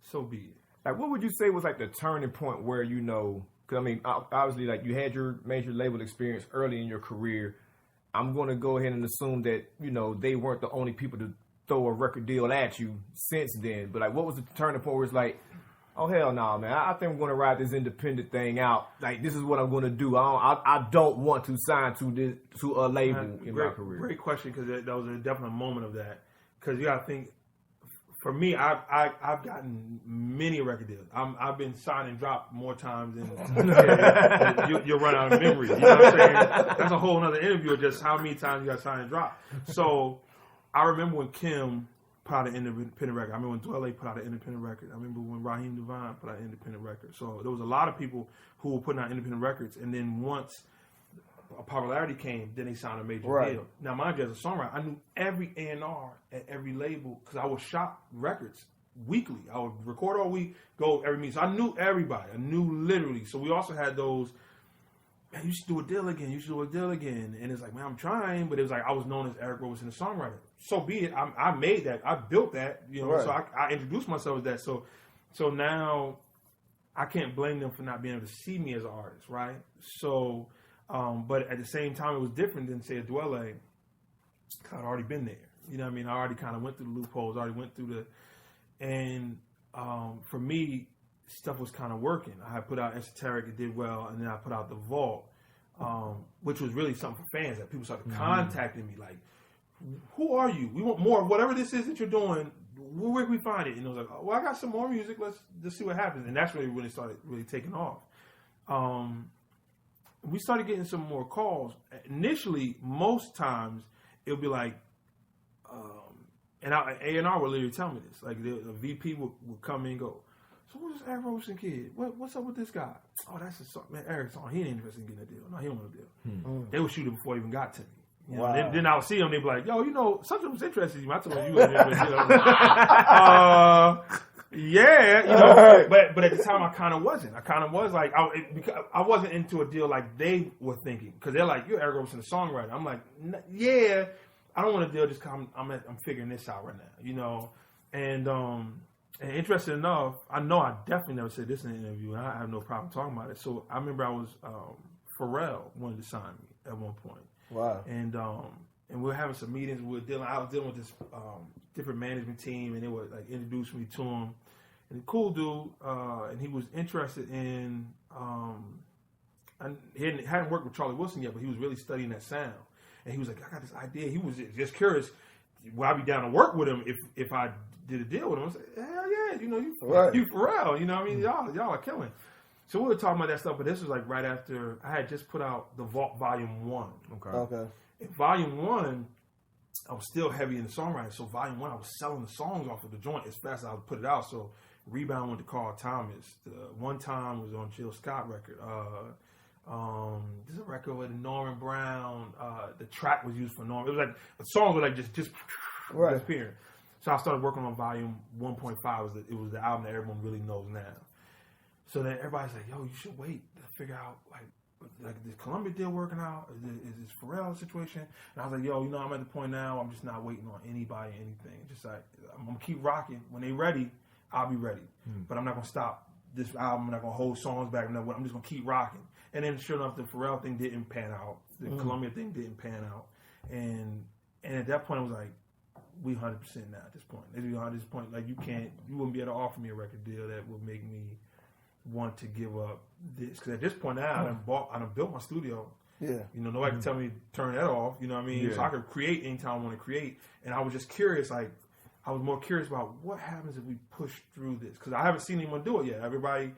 so be it. Like, what would you say was like the turning point where, you know, because I mean, obviously, like you had your major label experience early in your career. I'm going to go ahead and assume that, you know, they weren't the only people to throw a record deal at you since then. But like, what was the turning point where it's like, oh hell no, man! I think I'm gonna ride this independent thing out. Like this is what I'm gonna do. I don't want to sign to a label in my career. Great question, because that was a definite moment of that. Because you gotta think. For me, I've gotten many record deals. I've been signed and dropped more times than you'll run out of memory. You know what I'm saying? That's a whole other interview of just how many times you got signed and dropped. So I remember when Kim put out an independent record. I remember when Dwelle put out an independent record. I remember when Raheem Devine put out an independent record. So there was a lot of people who were putting out independent records, and then once a popularity came, then they signed a major deal. Now, mind you, as a songwriter, I knew every A&R at every label because I would shop records weekly. I would record all week, go every meeting. So I knew everybody. I knew literally. So we also had those, man, you should do a deal again. You should do a deal again. And it's like, man, I'm trying. But it was like I was known as Eric Roberson, the songwriter. So be it. I made that. I built that. You know. So I introduced myself as that. So now I can't blame them for not being able to see me as an artist, right? So, but at the same time, it was different than, say, a Dwelle. I'd already been there. You know what I mean? I already kind of went through the loopholes. I already went through and for me, stuff was kind of working. I had put out Esoteric, it did well, and then I put out The Vault, which was really something for fans. That people started contacting me like, who are you? We want more of whatever this is that you're doing. Where can we find it? And I was like, oh, well, I got some more music. Let's just see what happens. And that's really when it started really taking off. We started getting some more calls. Initially, most times, it would be like, and A&R would literally tell me this. Like, the VP would come in and go, so who's this Eric Roberson kid? What's up with this guy? Oh, that's a song. Man, Eric's on. He ain't interested in getting a deal. No, he don't want a deal. They would shoot it before it even got to me. You know, then I would see them. They'd be like, yo, you know, something was interested in you. I told you was interested. Yeah, you know, but at the time I kind of wasn't. I kind of was like, because I wasn't into a deal like they were thinking. Because they're like, you're Eric Roberson, the songwriter. I'm like, yeah, I don't want a deal just because I'm figuring this out right now, you know. And interesting enough, I know I definitely never said this in an interview, and I have no problem talking about it. So I remember Pharrell wanted to sign me at one point. Wow. And we were having some meetings. I was dealing with this different management team, and they would like introduce me to him. And a cool dude, and he was interested in. And he hadn't worked with Charlie Wilson yet, but he was really studying that sound. And he was like, I got this idea. He was just curious. Would I be down to work with him if I did a deal with him? I was like, hell yeah, you Pharrell, you know what I mean? Y'all are killing. So we were talking about that stuff, but this was like right after I had just put out the Vault Volume 1. Okay. In Volume 1, I was still heavy in the songwriting. So Volume 1, I was selling the songs off of the joint as fast as I would put it out. So Rebound went to Carl Thomas. The One Time was on Jill Scott record. There's a record with Norman Brown. The track was used for Norman. It was like the songs were like just disappearing. So I started working on Volume 1.5. It was the album that everyone really knows now. So then everybody's like, "Yo, you should wait to figure out like is Columbia deal working out? Is this Pharrell situation?" And I was like, "Yo, I'm at the point now. I'm just not waiting on anybody, anything. Just like I'm gonna keep rocking. When they ready, I'll be ready. But I'm not gonna stop this album. I'm not gonna hold songs back. I'm just gonna keep rocking." And then sure enough, the Pharrell thing didn't pan out. The Columbia thing didn't pan out. And at that point, I was like, we 100% now at this point. At this point, like you wouldn't be able to offer me a record deal that would make me want to give up this. Because at this point now, I done built my studio. Yeah. Nobody can tell me to turn that off. You know what I mean? Yeah. So I could create anytime I want to create. And I was just curious, like, I was more curious about what happens if we push through this. Because I haven't seen anyone do it yet. Everybody,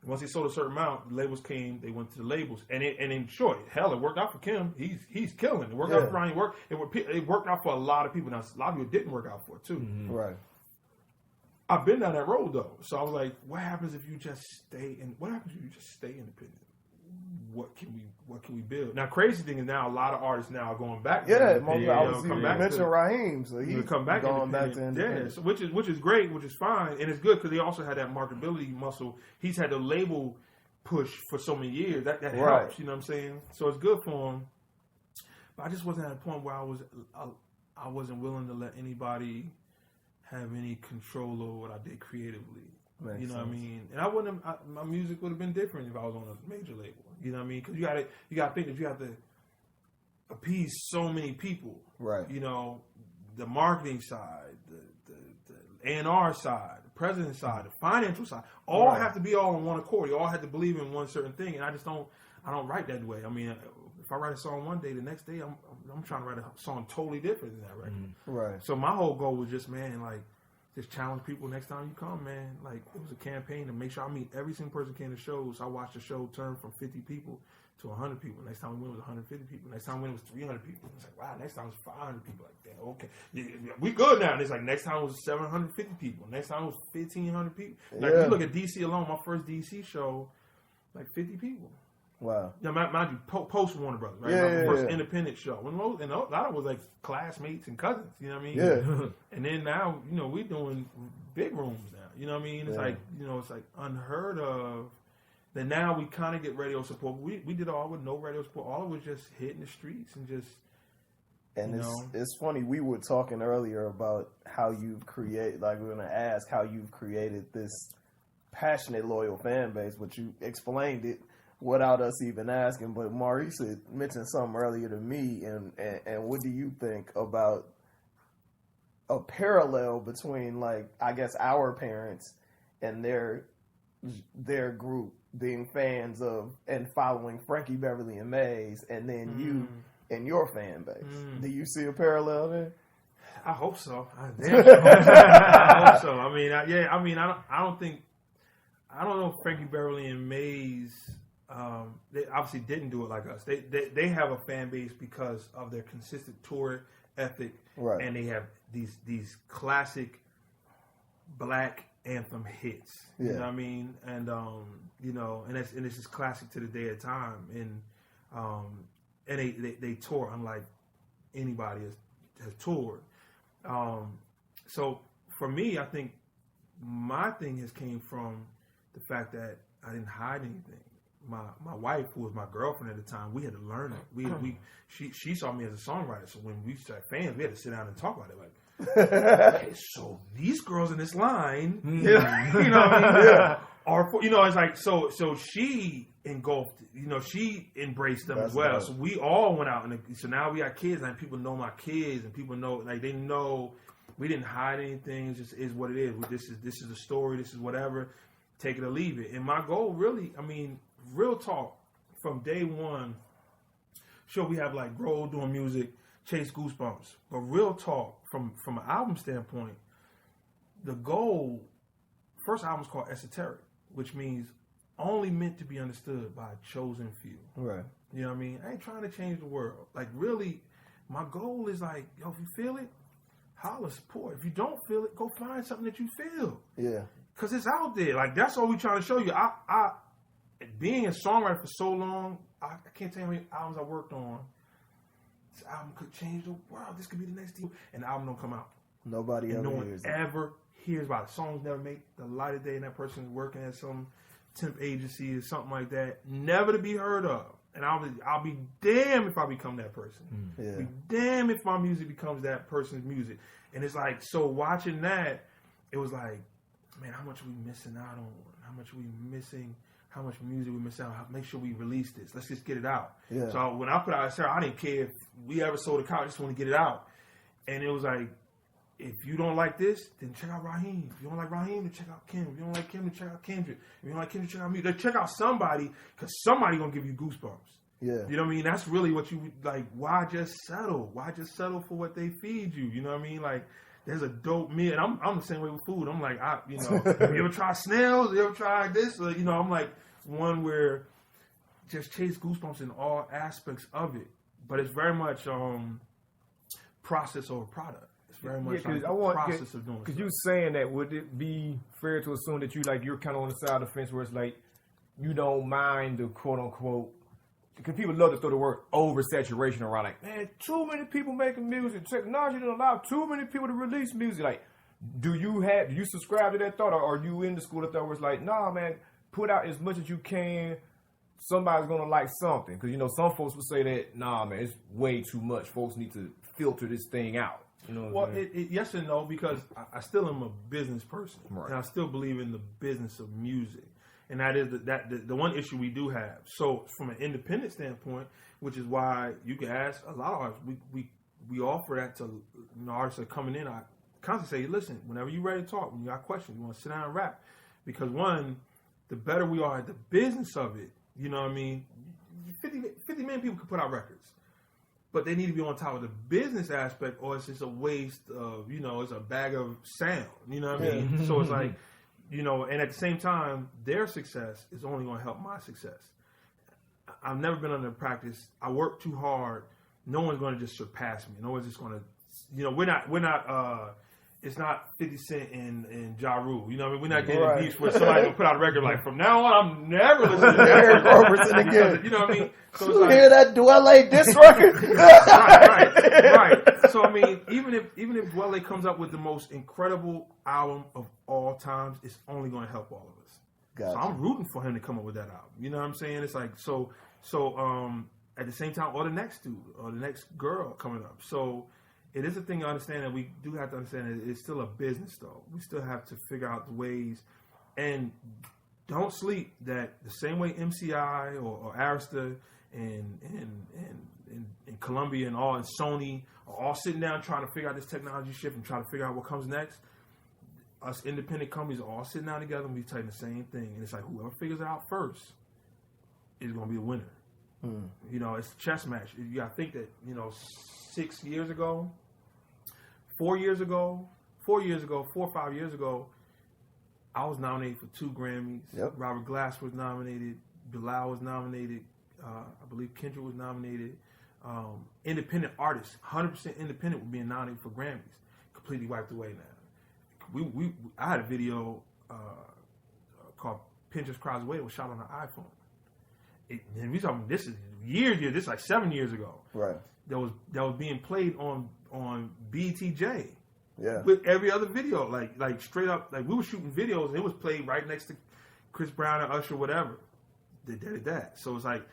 once he sold a certain amount, the labels came, they went to the labels. And in short, hell, it worked out for Kim. He's killing. It worked out for Ronnie. It worked out for a lot of people. Now, a lot of people didn't work out for it, too. Mm-hmm. Right. I've been down that road, though. So I was like, what happens if you just stay independent? What can we build? Now, crazy thing is now a lot of artists now are going back. Yeah, you mentioned Raheem, so he's going back to independent. Yeah, so which is great, which is fine, and it's good because he also had that marketability muscle. He's had the label push for so many years. That helps. You know what I'm saying? So it's good for him. But I just wasn't at a point where I wasn't willing to let anybody have any control over what I did creatively. Makes sense. What I mean? And I wouldn't. My music would have been different if I was on a major label. You know what I mean? Because you got to think that you have to appease so many people. Right. The marketing side, the A&R side, the president side, the financial side, all have to be all on one accord. You all have to believe in one certain thing, and I don't write that way. I mean, if I write a song one day, the next day I'm trying to write a song totally different than that record. Mm-hmm. Right. So my whole goal was just, man, like, just challenge people next time you come, man. Like, it was a campaign to make sure I meet every single person who came to shows. So I watched the show turn from 50 people to 100 people. Next time we went, it was 150 people. Next time we went, it was 300 people. It's like, wow, next time it was 500 people. Like, damn, okay. We good now. And it's like, next time it was 750 people. Next time it was 1,500 people. Like, you look at DC alone, my first DC show, like 50 people. Wow. Yeah, mind you, post Warner Brothers, right? My first independent show. And a lot of it was like classmates and cousins, you know what I mean? Yeah. And then now, we're doing big rooms now. You know what I mean? It's like, it's like unheard of. Then now we kind of get radio support. We did all with no radio support. All it was just hitting the streets and just. And it's funny. We were talking earlier about how you've created, like, we're going to ask how you've created this passionate, loyal fan base, but you explained it without us even asking. But Maurice had mentioned something earlier to me, and what do you think about a parallel between, like, I guess our parents and their group being fans of and following Frankie Beverly and Maze, and then you and your fan base? Do you see a parallel there? I hope so. I hope so. I mean, I don't know if Frankie Beverly and Maze. They obviously didn't do it like us. They have a fan base because of their consistent tour ethic, right? And they have these classic black anthem hits. You know what I mean? And and it's just classic to the day of time. And they tour unlike anybody has toured. So for me, I think my thing has came from the fact that I didn't hide anything. My wife, who was my girlfriend at the time, we had to learn it. She saw me as a songwriter, so when we started fans, we had to sit down and talk about it. Like, hey, so these girls in this line, you know what I mean? Are it's like so she engulfed, she embraced them as well. Nice. So we all went out, and so now we got kids, and people know my kids, and people know, like, they know we didn't hide anything. It just is what it is. This is the story. This is whatever. Take it or leave it. And my goal, really, I mean, real talk, from day one. Sure, we have like Grohl doing music, Chase Goosebumps. But real talk, from an album standpoint, the goal, first album's called Esoteric, which means only meant to be understood by a chosen few. Right. You know what I mean? I ain't trying to change the world. Like, really, my goal is like, yo, if you feel it, holler, support. If you don't feel it, go find something that you feel. Yeah. Because it's out there. Like, that's all we trying to show you. I being a songwriter for so long, I can't tell you how many albums I worked on. This album could change the world. This could be the next deal. And the album don't come out. Nobody and ever no one hears it. ever hears about it. Songs never make the light of day, and that person is working at some temp agency or something like that. Never to be heard of. And I'll be damned if I become that person. Yeah. Be damned if my music becomes that person's music. And it's like, so watching that, it was like, man, how much are we missing out on? How much are we missing? How much music we miss out? Make sure we release this. Let's just get it out. Yeah. So when I put out Sarah, I didn't care if we ever sold a car. I just want to get it out. And it was like, if you don't like this, then check out Raheem. If you don't like Raheem, then check out Kim. If you don't like Kim, then check out Kendrick. If you don't like Kendrick, check out me. Then check out somebody, because somebody going to give you goosebumps. Yeah. You know what I mean? That's really what you, like, why just settle? Why just settle for what they feed you? You know what I mean? Like, there's a dope meal. And I'm the same way with food. I'm like, you ever try snails? You ever try this? You know, I'm like one where just chase goosebumps in all aspects of it. But it's very much process over product. It's very much like the process of doing stuff. Because you saying that, would it be fair to assume that you're kind of on the side of the fence where it's like you don't mind the quote unquote, because people love to throw the word oversaturation around, like, man, too many people making music. Technology doesn't allow too many people to release music. Like, do you subscribe to that thought, or are you in the school of thought where it's like, nah, man, put out as much as you can. Somebody's gonna like something, because some folks would say that, nah, man, it's way too much. Folks need to filter this thing out. You know what I'm saying? Yes and no, because I still am a business person, right. And I still believe in the business of music. And that is the one issue we do have. So from an independent standpoint, which is why you can ask a lot of artists, we offer that to artists that are coming in. I constantly say, listen, whenever you're ready to talk, when you got questions, you want to sit down and rap. Because one, the better we are at the business of it, you know what I mean? 50 million people can put out records. But they need to be on top of the business aspect, or it's just a waste of, it's a bag of sound. You know what I mean? So it's like, and at the same time, their success is only going to help my success. I've never been under practice. I work too hard. No one's going to just surpass me. No one's just going to, we're not, it's not 50 Cent and Ja Rule. You know what I mean? We're not getting right. beats where somebody will put out a record like, from now on, I'm never listening to Eric that Roberson again. You know what I mean? So You it's like, hear that Dwelle diss record? right. So I mean, even if Dwelle comes up with the most incredible album of all times, it's only going to help all of us. Gotcha. So I'm rooting for him to come up with that album. You know what I'm saying? It's like so at the same time, or the next dude or the next girl coming up. So it is a thing to understand, that we do have to understand that it's still a business, though. We still have to figure out the ways, and don't sleep that the same way MCI or Arista and Columbia and Sony are all sitting down trying to figure out this technology shift and trying to figure out what comes next. Us independent companies are all sitting down together and we telling the same thing. And it's like, whoever figures it out first is going to be the winner. It's a chess match. You got to think that, 6 years ago, 4 or 5 years ago, I was nominated for 2 Grammys. Yep. Robert Glass was nominated. Bilal was nominated. I believe Kendrick was nominated. Independent artists, 100% independent, were being nominated for Grammys. Completely wiped away now. I had a video called Pinterest Cries Away that was shot on an iPhone. And we talking, this is years, this is like 7 years ago. Right. That was being played on BTJ. Yeah. With every other video, like straight up, like we were shooting videos and it was played right next to Chris Brown or Usher, whatever. They did that. So it's like,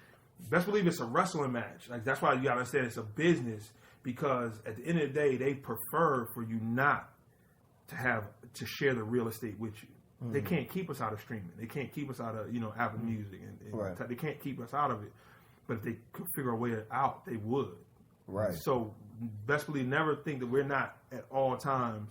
best believe it's a wrestling match. Like that's why you gotta understand it's a business, because at the end of the day, they prefer for you not to share the real estate with you. Mm-hmm. They can't keep us out of streaming. They can't keep us out of Apple Music, and right. They can't keep us out of it. But if they could figure a way out, they would. Right. So best believe never think that we're not at all times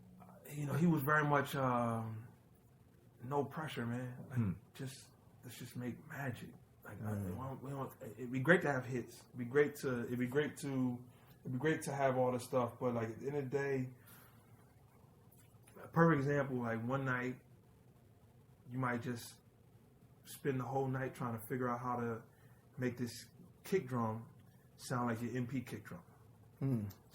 he was very much no pressure, man. Like, let's just make magic. Like, it'd be great to have hits. It'd be great to have all this stuff. But like at the end of the day, a perfect example, like one night, you might just spend the whole night trying to figure out how to make this kick drum sound like your MP kick drum.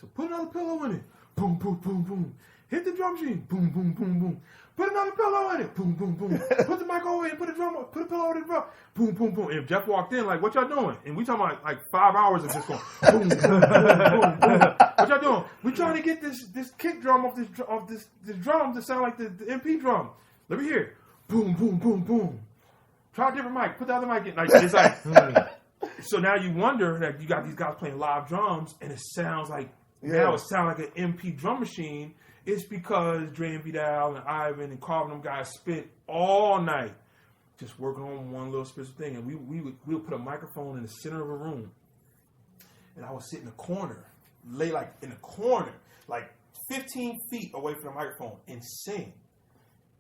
So put another pillow in it. Boom, boom, boom, boom. Hit the drum machine. Boom, boom, boom, boom. Put another pillow in it. Boom, boom, boom. Put the mic over it. Put a pillow in the drum. Boom, boom, boom. And if Jeff walked in, like, what y'all doing? And we talking about like 5 hours of just going boom, boom, boom, boom, boom. What y'all doing? We trying to get this kick drum off this drum to sound like the MP drum. Let me hear it. Boom, boom, boom, boom. Try a different mic. Put the other mic in. Like, it's like, so now you wonder that you got these guys playing live drums and it sounds like, now it sounds like an MP drum machine. It's because Dre and Vidal and Ivan and Carvin, them guys spent all night just working on one little special thing. And we would put a microphone in the center of a room. And I would sit in the corner, lay like in the corner, like 15 feet away from the microphone and sing.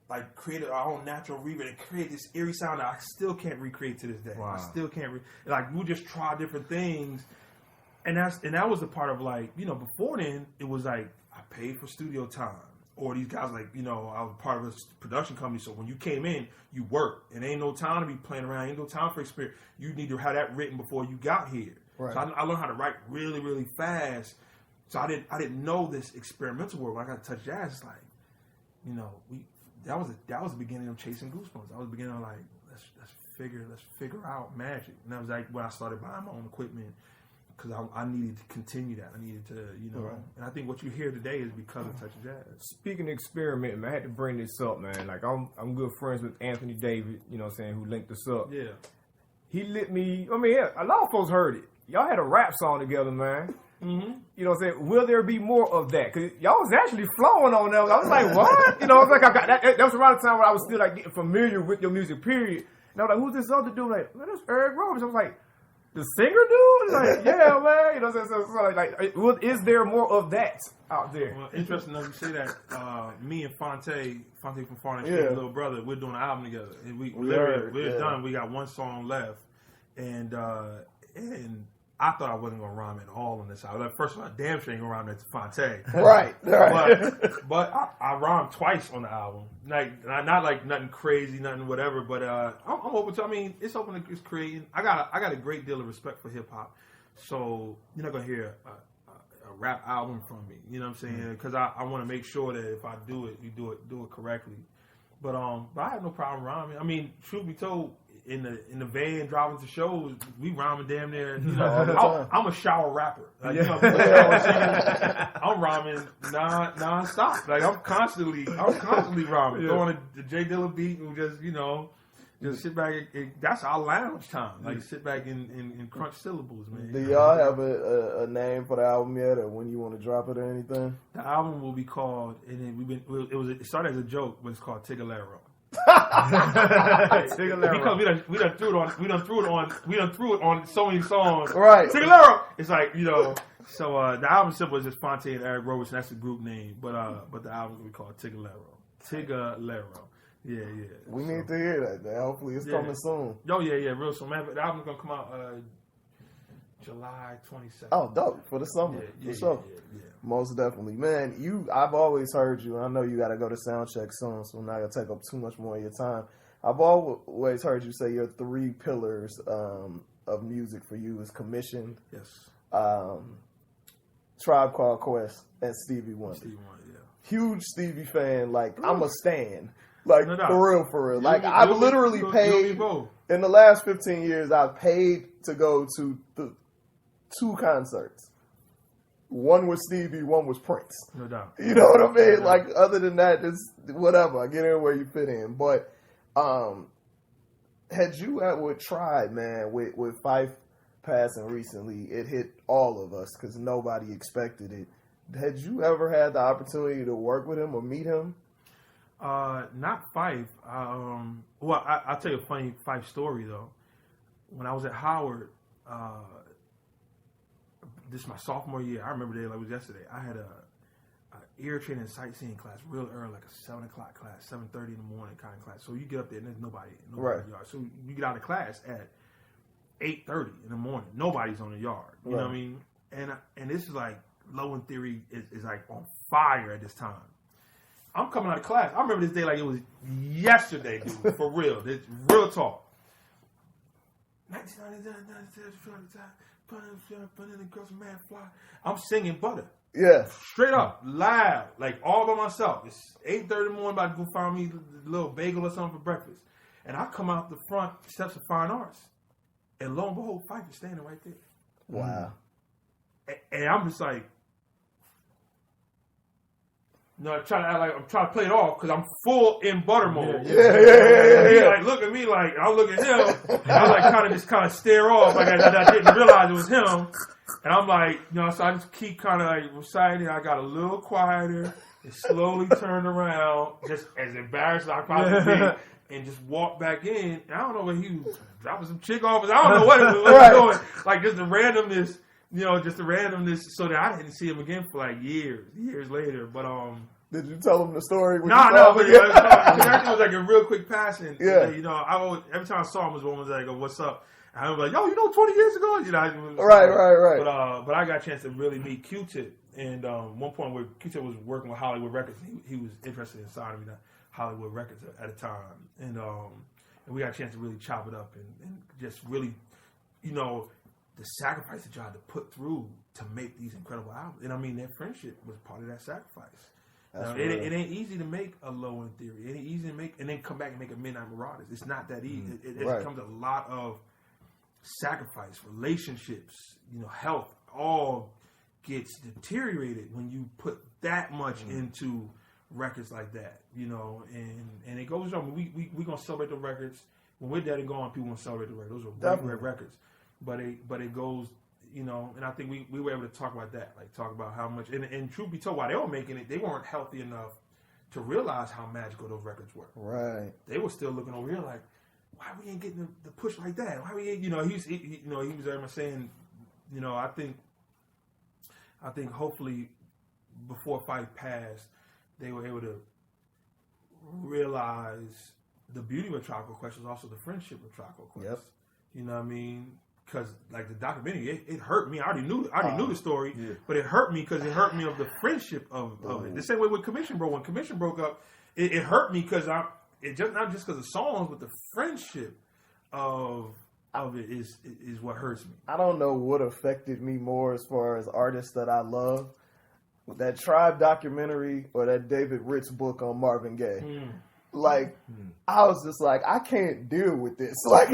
Like created our own natural reverb and create this eerie sound that I still can't recreate to this day. Wow. I still can't. Like we just try different things. And that was the part of like, before then, it was like, I paid for studio time. Or these guys like, I was part of a production company. So when you came in, you worked. And ain't no time to be playing around. Ain't no time for experience. You need to have that written before you got here. Right. So I learned how to write really, really fast. So I didn't know this experimental work. When I got to touch jazz, it's like, that was the beginning of chasing Goosebumps. That was the beginning of like, let's figure out magic. And that was like when I started buying my own equipment. Because I needed to continue that. I needed to, Right. And I think what you hear today is because of Touch of Jazz. Speaking of experimenting, man, I had to bring this up, man. Like, I'm good friends with Anthony David, who linked us up. Yeah. He lit me, a lot of folks heard it. Y'all had a rap song together, man. Mm-hmm. Will there be more of that? Because y'all was actually flowing on them. I was like, what? I was like, that was around the time when I was still, like, getting familiar with your music, period. And I was like, who's this other dude? Like, man, that's Eric Roberson. I was like, the singer dude? Like, yeah, man. So is there more of that out there? Well, interesting enough you say that. Me and Phonte from Phonte, his little brother, we're doing an album together. And we're done. We got one song left. And I thought I wasn't going to rhyme at all on this album. Like, first of all, I damn sure ain't going to rhyme at Phonte. Right. But I rhymed twice on the album. Like, not like nothing crazy, nothing whatever, but I'm open to, it's open to creating. I got a great deal of respect for hip hop. So you're not going to hear a rap album from me. You know what I'm saying? Because I want to make sure that if I do it, you do it correctly. But I have no problem rhyming. Truth be told, in the van driving to shows, we rhyming damn near. I'm a shower rapper. Like, I'm rhyming non-stop. Like I'm constantly rhyming. Throwing the J Dilla beat and just sit back. That's our lounge time. Like sit back and crunch syllables, man. Do y'all have a name for the album yet, or when you want to drop it or anything? The album will be called, and then it started as a joke, but it's called Tigalero. Because we done threw it on so many songs. Right. Tigalero. It's like, so the album simple is just Phonte and Eric Roberson. That's the group name. But the album will be called Tigalero. Yeah. We need to hear that, man. Hopefully it's coming soon. Oh yeah, real soon. Man, the album's gonna come out July 22nd. Oh, dope. For the summer. For sure. Yeah. Most definitely. Man, I've always heard you, and I know you got to go to sound check soon, so I'm not going to take up too much more of your time. I've always heard you say your three pillars of music for you is commission, Tribe Called Quest, and Stevie Wonder. Huge Stevie fan. Like, I'm a stan. Like, no for real. Like, I've literally paid, in the last 15 years, I've paid to go to two concerts. One was Stevie, one was Prince. No doubt. You know what I mean? Like, other than that, it's whatever. I get in where you fit in. But had you with Tribe, man, with Fife passing recently, it hit all of us because nobody expected it. Had you ever had the opportunity to work with him or meet him? Not Fife. I'll tell you a funny Fife story, though. When I was at Howard, this is my sophomore year. I remember it like it was yesterday. I had ear training and sightseeing class real early, like a 7 o'clock class, 7:30 in the morning kind of class. So you get up there and there's nobody in the yard. So you get out of class at 8:30 in the morning. Nobody's on the yard. You know what I mean? And this is like Low End Theory is like on fire at this time. I'm coming out of class. I remember this day like it was yesterday, dude. For real. This real talk. I'm singing Butter. Yeah. Straight up, loud, like all by myself. It's 8:30 in the morning, about to go find me a little bagel or something for breakfast. And I come out the front steps of Fine Arts. And lo and behold, Fife is standing right there. Wow. And I'm just like, I'm trying to play it off because I'm full in Butter mode. He like look at me like I look at him, and I like kind of stare off like I didn't realize it was him. And I'm like, so I just keep kind of like reciting. I got a little quieter and slowly turned around, just as embarrassed as I probably be, and just walked back in. And I don't know what he was dropping some chick off. I don't know what he was doing. Like just the randomness. Just the randomness, so that I didn't see him again for like years later. But did you tell him the story? No, but that was like a real quick passing. Yeah, I always, every time I saw him, was one was like, "What's up?" And I was like, "Yo, 20 years ago." Right. But I got a chance to really meet Q-Tip, and one point where Q-Tip was working with Hollywood Records, he was interested in signing me to Hollywood Records at a time, and we got a chance to really chop it up and just really, the sacrifice that y'all had to put through to make these incredible albums. And I mean, their friendship was part of that sacrifice. It ain't easy to make a Low End Theory. It ain't easy to make, and then come back and make a Midnight Marauders. It's not that easy. It becomes a lot of sacrifice, relationships, health, all gets deteriorated when you put that much into records like that, and it goes on. We going to celebrate the records. When we're dead and gone, people going to celebrate the records. Those are great records. But it goes, and I think we were able to talk about that, like talk about how much, and truth be told, while they were making it, they weren't healthy enough to realize how magical those records were. Right. They were still looking over here like, why we ain't getting the push like that? Why we ain't, he was very much saying, I think hopefully before Fife passed, they were able to realize the beauty of Tropical Quest was also the friendship of Tropical Quest. Yep. You know what I mean? Because like the documentary, it hurt me. I already knew the story, but it hurt me because it hurt me of the friendship of it. The same way with Commission Bro. When Commission broke up, it hurt me because not just because of songs, but the friendship of it is what hurts me. I don't know what affected me more as far as artists that I love, that Tribe documentary or that David Ritz book on Marvin Gaye. I was just like, I can't deal with this. Like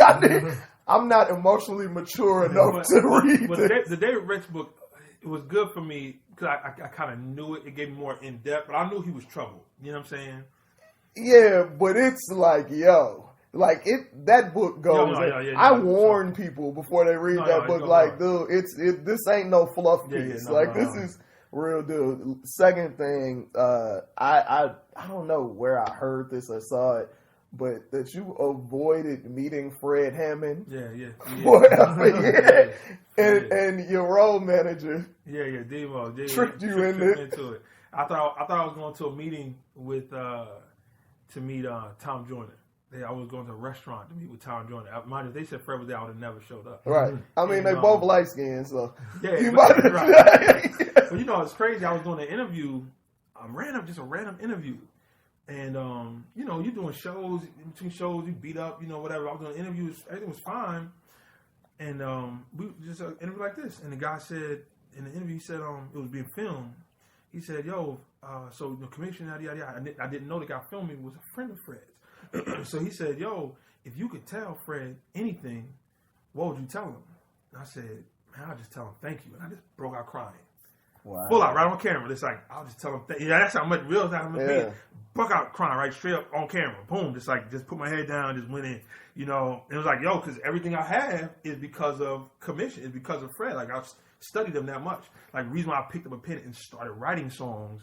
I'm not emotionally mature enough to read this. The David Ritz book, it was good for me because I kind of knew it. It gave me more in depth, but I knew he was troubled. You know what I'm saying? Yeah, but it's like, that book goes. I warn people before they read that book, like, dude, this ain't no fluff piece. This is real deal. Second thing, I don't know where I heard this or saw it, but that you avoided meeting Fred Hammond. And your role manager. Demo tricked you into it. I thought I was going to a meeting with to meet Tom Joyner. I was going to a restaurant to meet with Tom Joyner. Mind if they said Fred was there, I would have never showed up. Right. I mean, they both light skinned, so you might have. Right. But it's crazy. I was doing an interview, a random interview. And, you're doing shows, in between shows, you beat up, whatever. I was doing interviews, everything was fine. And we just an interview like this. And the guy said, in the interview, he said, it was being filmed. He said, so the commission, yada, yada, yada. I didn't know the guy filming was a friend of Fred's. So he said, if you could tell Fred anything, what would you tell him? And I said, man, I'll just tell him thank you. And I just broke out crying. Wow. Full out, right on camera. It's like, I'll just tell him, that's how much real time it be. Broke out crying, right, straight up on camera. Boom, just put my head down, just went in, And it was like, because everything I have is because of commission, it's because of Fred. Like, I've studied them that much. Like, the reason why I picked up a pen and started writing songs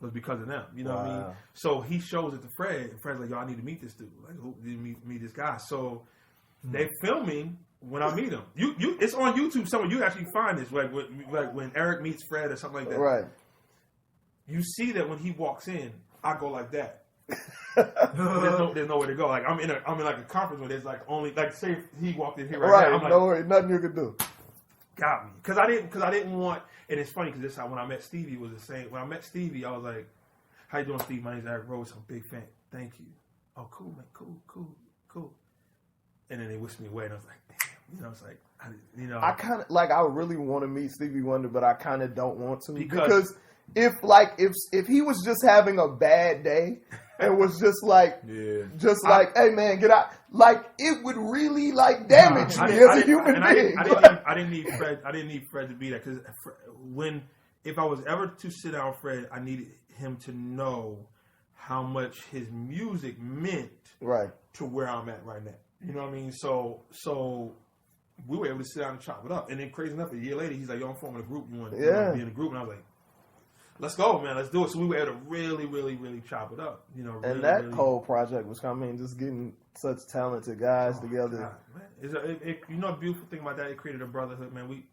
was because of them. You know what I mean? So he shows it to Fred, and Fred's like, I need to meet this dude. Like, who did meet this guy? So they filming when I meet him. It's on YouTube somewhere. You actually find this, like when Eric meets Fred or something like that. Right. you see that when he walks in, I go like that. there's nowhere to go. Like I'm in like a conference where there's like only like say if he walked in here right now, I'm like, nowhere, nothing you could do. Got me because I didn't want. And it's funny because this how when I met Stevie it was the same. When I met Stevie, I was like, "How you doing, Steve? My name's Eric Rose. I'm a big fan. Thank you. Oh, cool, man. Cool." And then they whisked me away, and I was like, "Damn." You know, it's like, I kind of like. I really want to meet Stevie Wonder, but I kind of don't want to because if he was just having a bad day. It was just like, hey man, get out. Like it would really like damage me as a human being. I didn't need Fred. I didn't need Fred to be there because if I was ever to sit down with Fred, I needed him to know how much his music meant to where I'm at right now. You know what I mean? So we were able to sit down and chop it up. And then crazy enough, a year later, he's like, "Yo, I'm forming a group. You want to be in a group?" And I was like, "Let's go, man. Let's do it." So we were able to really, really, really chop it up. You know, really, and that really, whole project was coming, just getting such talented guys together. God, man. You know, the beautiful thing about that, it created a brotherhood, man. We,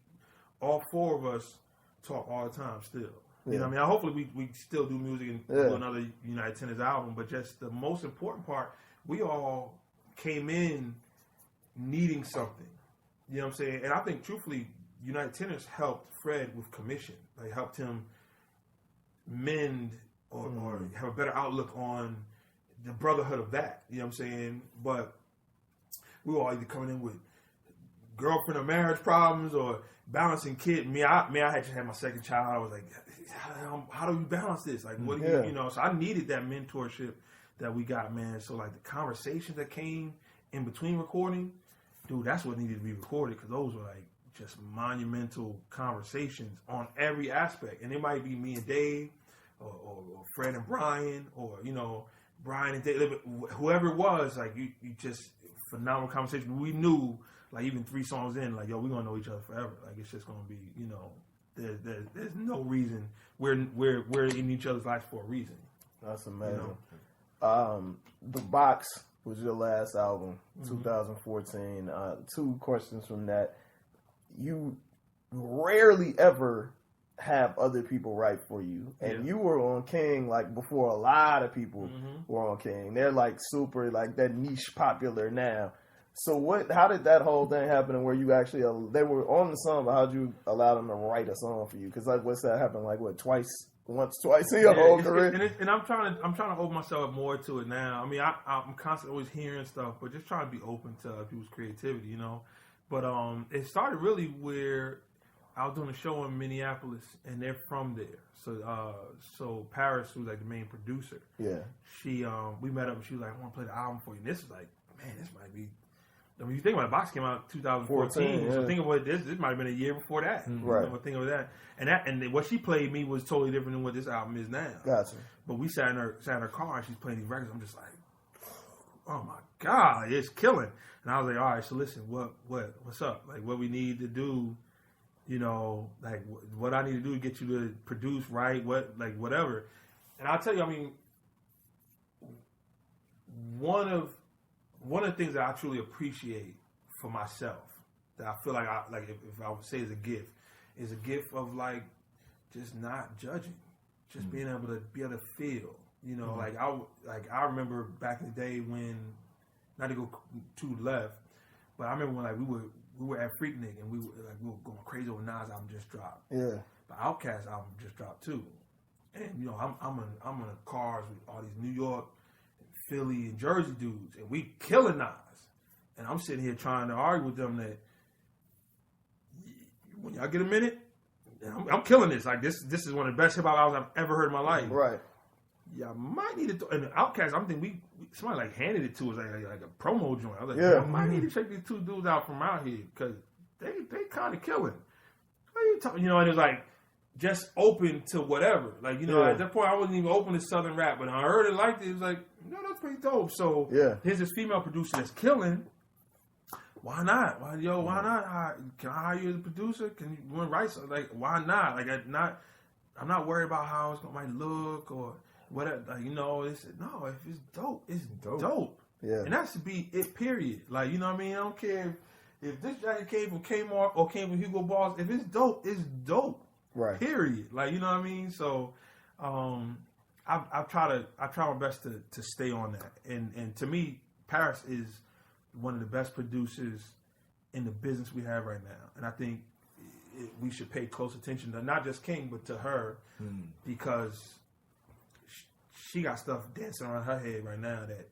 all four of us, talk all the time still. You know what I mean? Hopefully we still do music and do another United Tenors album, but just the most important part, we all came in needing something. You know what I'm saying? And I think, truthfully, United Tenors helped Fred with commission. Like, helped him mend or have a better outlook on the brotherhood of that. You know what I'm saying? But we were all either coming in with girlfriend or marriage problems or balancing kid. I had just had my second child. I was like, how do we balance this? Like, what do you know? So I needed that mentorship that we got, man. So like the conversations that came in between recording, dude, that's what needed to be recorded because those were like just monumental conversations on every aspect. And it might be me and Dave or Fred and Brian or, you know, Brian and Dave, whoever it was, like you just phenomenal conversation. We knew like even 3 songs in, like, yo, we're going to know each other forever. Like it's just going to be, you know, there's no reason. We're in each other's lives for a reason. That's amazing. You know? The Box was your last album, 2014. 2 questions from that. You rarely ever have other people write for you. And you were on King like before a lot of people were on King. They're like super, like that niche popular now. So how did that whole thing happen and where you actually, they were on the song, but how'd you allow them to write a song for you? Because like what's that happen? Like what, twice in your whole career? And I'm trying to open myself up more to it now. I mean, I'm constantly always hearing stuff, but just trying to be open to people's creativity, you know. But it started really where I was doing a show in Minneapolis, and they're from there. So Paris, who's like the main producer, she we met up, and she was like, "I want to play the album for you." And this was like, man, this might be. I mean, you think about it, Box came out in 2014. So think about this might have been a year before that. Right. You know, think of that. And what she played me was totally different than what this album is now. Gotcha. But we sat in her car and she's playing these records. I'm just like, oh my God, it's killing. And I was like, all right, so listen, what's up? Like what we need to do, you know, like what I need to do to get you to produce, right? Whatever. And I'll tell you, I mean, one of the things that I truly appreciate for myself, that I feel like if I would say is a gift of like just not judging, just being able to feel, you know, I remember back in the day when, not to go too left, but I remember when like we were at Freaknik and we were going crazy over Nas album just dropped. Yeah. The Outkast album just dropped too, and you know I'm in cars with all these New York, Philly and Jersey dudes, and we killing Nas. And I'm sitting here trying to argue with them that when y'all get a minute, I'm killing this. Like this is one of the best hip hop albums I've ever heard in my life. Right. Y'all might need to. And the Outkast, I'm thinking somebody like handed it to us like a promo joint. I was like, I might need to check these 2 dudes out from out here because they kind of killing. What are you talking? You know, and it's like just open to whatever. Like, you know, at that point I wasn't even open to Southern rap, but I heard it like it was like, no, that's pretty dope. So here's this female producer that's killing. Why not? Why not? Can I hire you as a producer? Can you want to write something? Like, why not? Like, I'm not worried about how it's might look or whatever. Like, you know, if it's dope, it's dope. Yeah. And that should be it, period. Like, you know what I mean? I don't care if this jacket came from Kmart or came from Hugo Boss. If it's dope, it's dope. Right. Period. Like, you know what I mean? So I try my best to stay on that. And to me, Paris is one of the best producers in the business we have right now. And I think we should pay close attention to not just King, but to her, because she got stuff dancing around her head right now that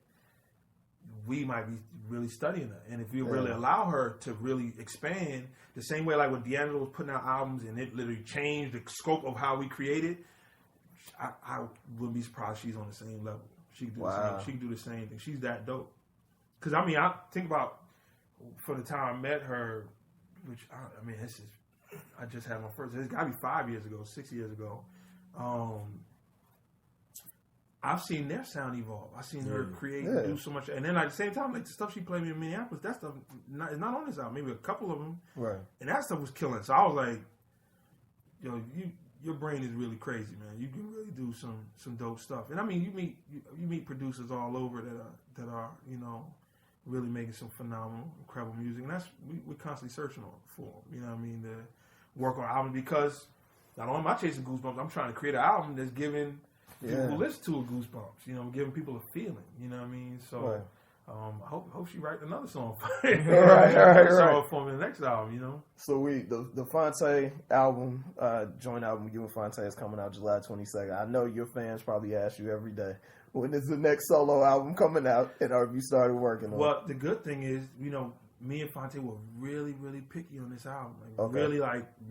we might be really studying her. And if we really allow her to really expand, the same way like when D'Angelo was putting out albums and it literally changed the scope of how we created, I wouldn't be surprised she's on the same level. She can do the same. She can do the same thing. She's that dope. Because I think about for the time I met her, which this is, I just had my first. It's got to be 5 years ago, 6 years ago. I've seen their sound evolve. I've seen her create and do so much. And then at the same time, like the stuff she played me in Minneapolis, that stuff is not on this album. Maybe a couple of them. Right. And that stuff was killing. So I was like, your brain is really crazy, man. You can really do some dope stuff. And I mean, you meet producers all over that are really making some phenomenal, incredible music. And that's we're constantly searching for them. You know what I mean? To work on albums, because not only am I chasing goosebumps, I'm trying to create an album that's giving people who listen to it goosebumps. Giving people a feeling. You know what I mean? So I hope she writes another song for me. Right. For me the next album. So the Phonte album, joint album you and Phonte is coming out July 22nd. I know your fans probably ask you every day, when is the next solo album coming out, and have you started working on it? Well, the good thing is, me and Phonte were really, really picky on this album. Really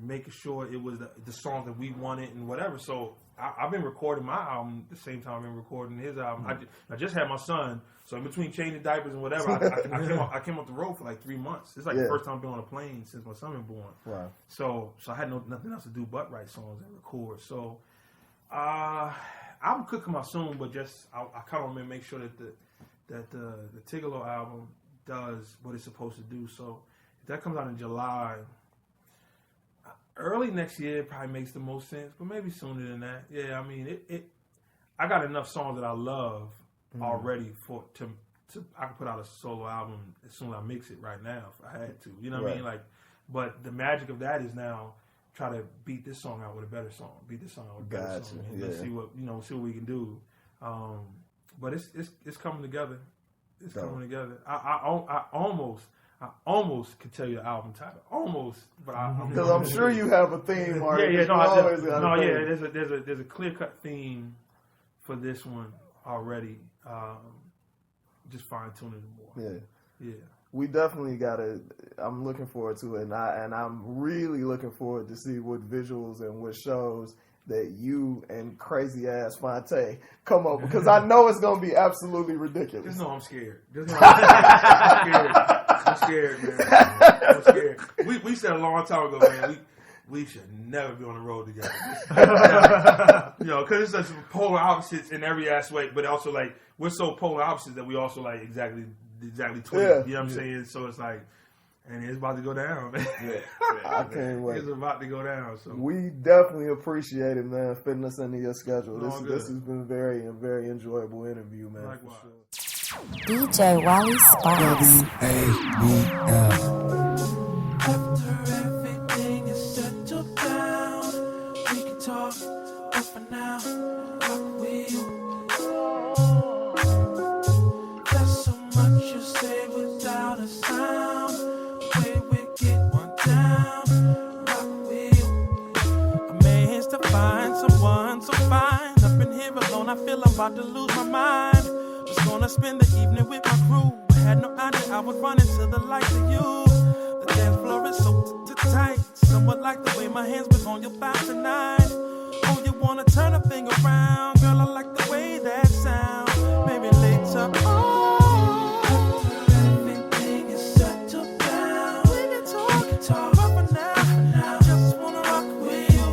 making sure it was the song that we wanted and whatever. So I've been recording my album the same time I've been recording his album. I just had my son, so in between changing diapers and whatever, I came off the road for like 3 months. It's like the first time I've been on a plane since my son been born. Wow. So I had nothing else to do but write songs and record. So album could come out soon, but just I kind of want to make sure that the Tigolo album does what it's supposed to do. So if that comes out in July, early next year probably makes the most sense, but maybe sooner than that. Yeah, I mean I got enough songs that I love already to I could put out a solo album as soon as I mix it right now if I had to. You know what I mean? Like, but the magic of that is now try to beat this song out with a better song. Beat this song out with a better song. And let's see what see what we can do. But it's coming together. It's coming together. I almost could tell you the album title. Almost, but because I'm sure you have a theme. There's a clear cut theme for this one already. Just fine tuning it more. Yeah. We definitely gotta. I'm looking forward to it, and I'm really looking forward to see what visuals and what shows that you and crazy ass Phonte come up, because I know it's gonna be absolutely ridiculous. Just know I'm scared. I'm scared, man. I'm scared. We said a long time ago, man. We should never be on the road together. Because it's such polar opposites in every aspect, but also like we're so polar opposites that we also like exactly twin. You know what I'm saying? So it's like, and it's about to go down, man. I can't wait. It's about to go down. So we definitely appreciate it, man, fitting us into your schedule. This has been a very enjoyable interview, man. Likewise. For sure. DJ Wally Sparks. After everything is settled down, we can talk, but for now, rock with you. There's so much you say without a sound. The way we get one down, rock with you. I managed to find someone so fine. Up in here alone, I feel I'm about to lose my mind. Was gonna spend the evening with my crew, but had no idea I would run into the likes of you. The dance floor is so tight, somewhat like the way my hands was on your thigh tonight. Oh, you wanna turn a thing around, girl? I like the way that sound. Maybe later everything is settled down. We can talk, but for now, I just wanna rock with you.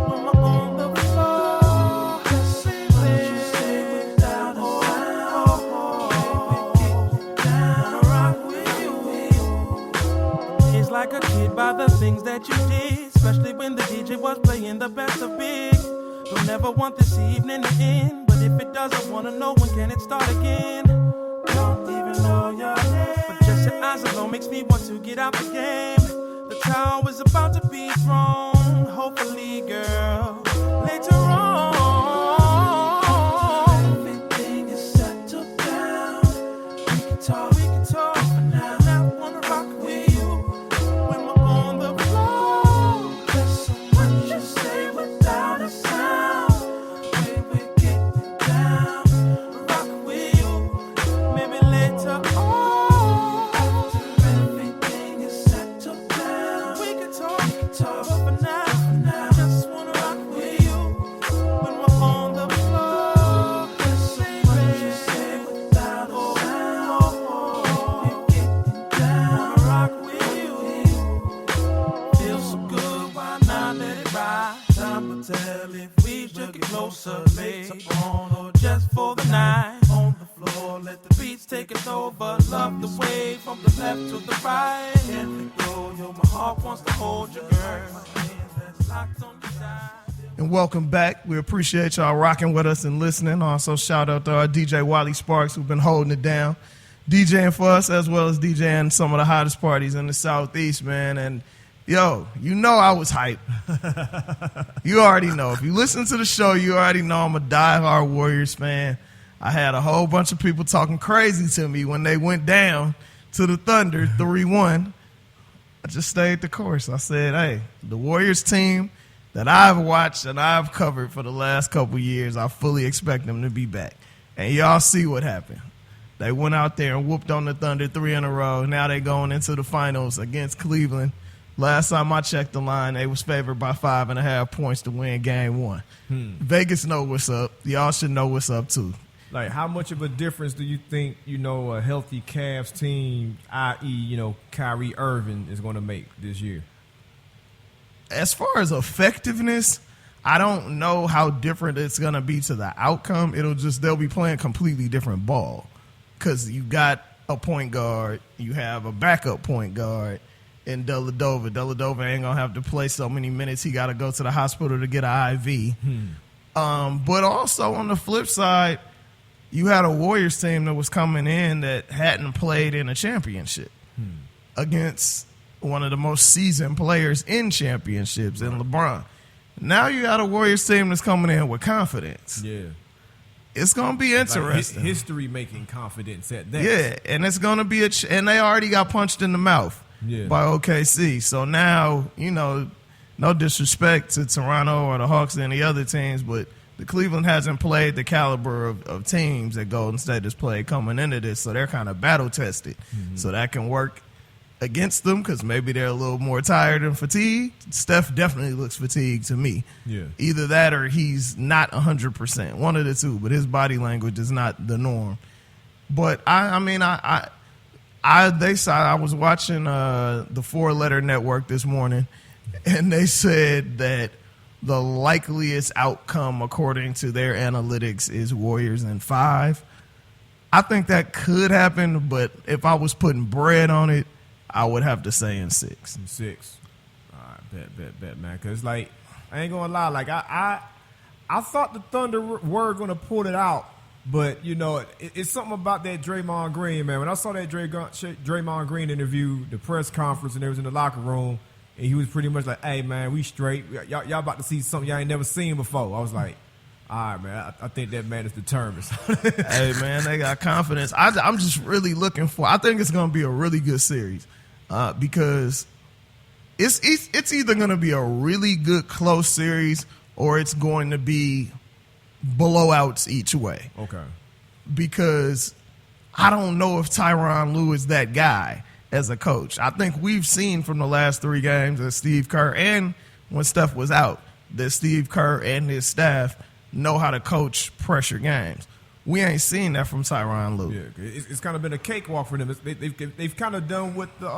When we're on the floor, let's see what you say without a sound. Baby, get down, rock with you. It's like a kid by the things that you did, especially when the DJ was playing the best of big. Don't ever want this evening to end, but if it does, I wanna know when can it start again. Don't even know your name, but just your eyes alone makes me want to get out the game. The tower is about to be thrown, hopefully, girl, later on. talk. We can talk for now. I wanna rock with you when we're on the floor. Listen, what you say without a sound. When we're getting down, rock with you. Maybe later on, after everything is settled down, we can talk. But for now, I just wanna rock with you when we're on the floor. Listen, what you say without a sound. We're getting down, rock with you. Feels so good, why not let it ride? Time will tell if we should get closer later on or just for the night. On the floor, let the beats take it over. Love the way from the left to the right. Can't let go, yo, my heart wants to hold you, girl. My hands that's locked on your side. And welcome back. We appreciate y'all rocking with us and listening. Also, shout out to our DJ Wally Sparks, who've been holding it down, DJing for us, as well as DJing some of the hottest parties in the Southeast, man. And yo, you know I was hype. You already know. If you listen to the show, you already know I'm a diehard Warriors fan. I had a whole bunch of people talking crazy to me when they went down to the Thunder 3-1. I just stayed the course. I said, hey, the Warriors team that I've watched and I've covered for the last couple years, I fully expect them to be back. And y'all see what happened. They went out there and whooped on the Thunder 3 in a row. Now they going into the finals against Cleveland. Last time I checked the line, they was favored by 5.5 points to win game 1. Vegas know what's up. Y'all should know what's up too. Like, how much of a difference do you think, a healthy Cavs team, i.e., Kyrie Irving, is going to make this year? As far as effectiveness, I don't know how different it's going to be to the outcome. They'll be playing completely different ball because you got a point guard, you have a backup point guard in Dellavedova. Dellavedova ain't going to have to play so many minutes. He got to go to the hospital to get an IV. But also on the flip side, you had a Warriors team that was coming in that hadn't played in a championship against one of the most seasoned players in championships in LeBron. Now you got a Warriors team that's coming in with confidence. Yeah. It's going to be interesting. Like history-making confidence at that. Yeah, and it's going to be and they already got punched in the mouth by OKC. So now, no disrespect to Toronto or the Hawks or any other teams, but the Cleveland hasn't played the caliber of teams that Golden State has played coming into this, so they're kind of battle-tested. So that can work against them because maybe they're a little more tired and fatigued. Steph definitely looks fatigued to me. Yeah. Either that or he's not 100%. One of the two, but his body language is not the norm. But, I was watching the Four Letter Network this morning, and they said that the likeliest outcome, according to their analytics, is Warriors in 5. I think that could happen, but if I was putting bread on it, I would have to say in 6. In 6. All right, bet, man. Because, I ain't going to lie. I thought the Thunder were going to pull it out, but, it's something about that Draymond Green, man. When I saw that Draymond Green interview, the press conference, and they was in the locker room, and he was pretty much like, hey, man, we straight. Y'all about to see something y'all ain't never seen before. I was like, all right, man, I think that man is determined. Hey, man, they got confidence. I'm just really looking I think it's going to be a really good series because it's either going to be a really good close series or it's going to be blowouts each way. Okay. Because I don't know if Tyronn Lue is that guy as a coach. I think we've seen from the last 3 games that Steve Kerr, and when Steph was out, that Steve Kerr and his staff know how to coach pressure games. We ain't seen that from Tyronn Lue. Yeah, it's kind of been a cakewalk for them. They've kind of done what the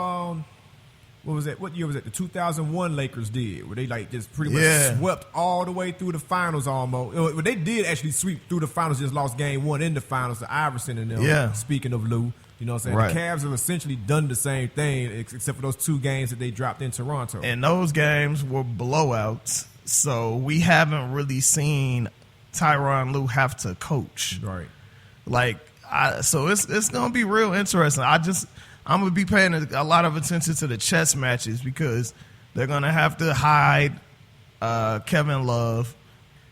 what was that? What year was it? The 2001 Lakers did, where they just pretty much swept all the way through the finals almost. They did actually sweep through the finals, just lost game 1 in the finals to Iverson and them. Yeah. Speaking of Lue. You know what I'm saying? Right. The Cavs have essentially done the same thing except for those 2 games that they dropped in Toronto. And those games were blowouts, so we haven't really seen Tyronn Lue have to coach. Right. So it's going to be real interesting. I'm going to be paying a lot of attention to the chess matches because they're going to have to hide Kevin Love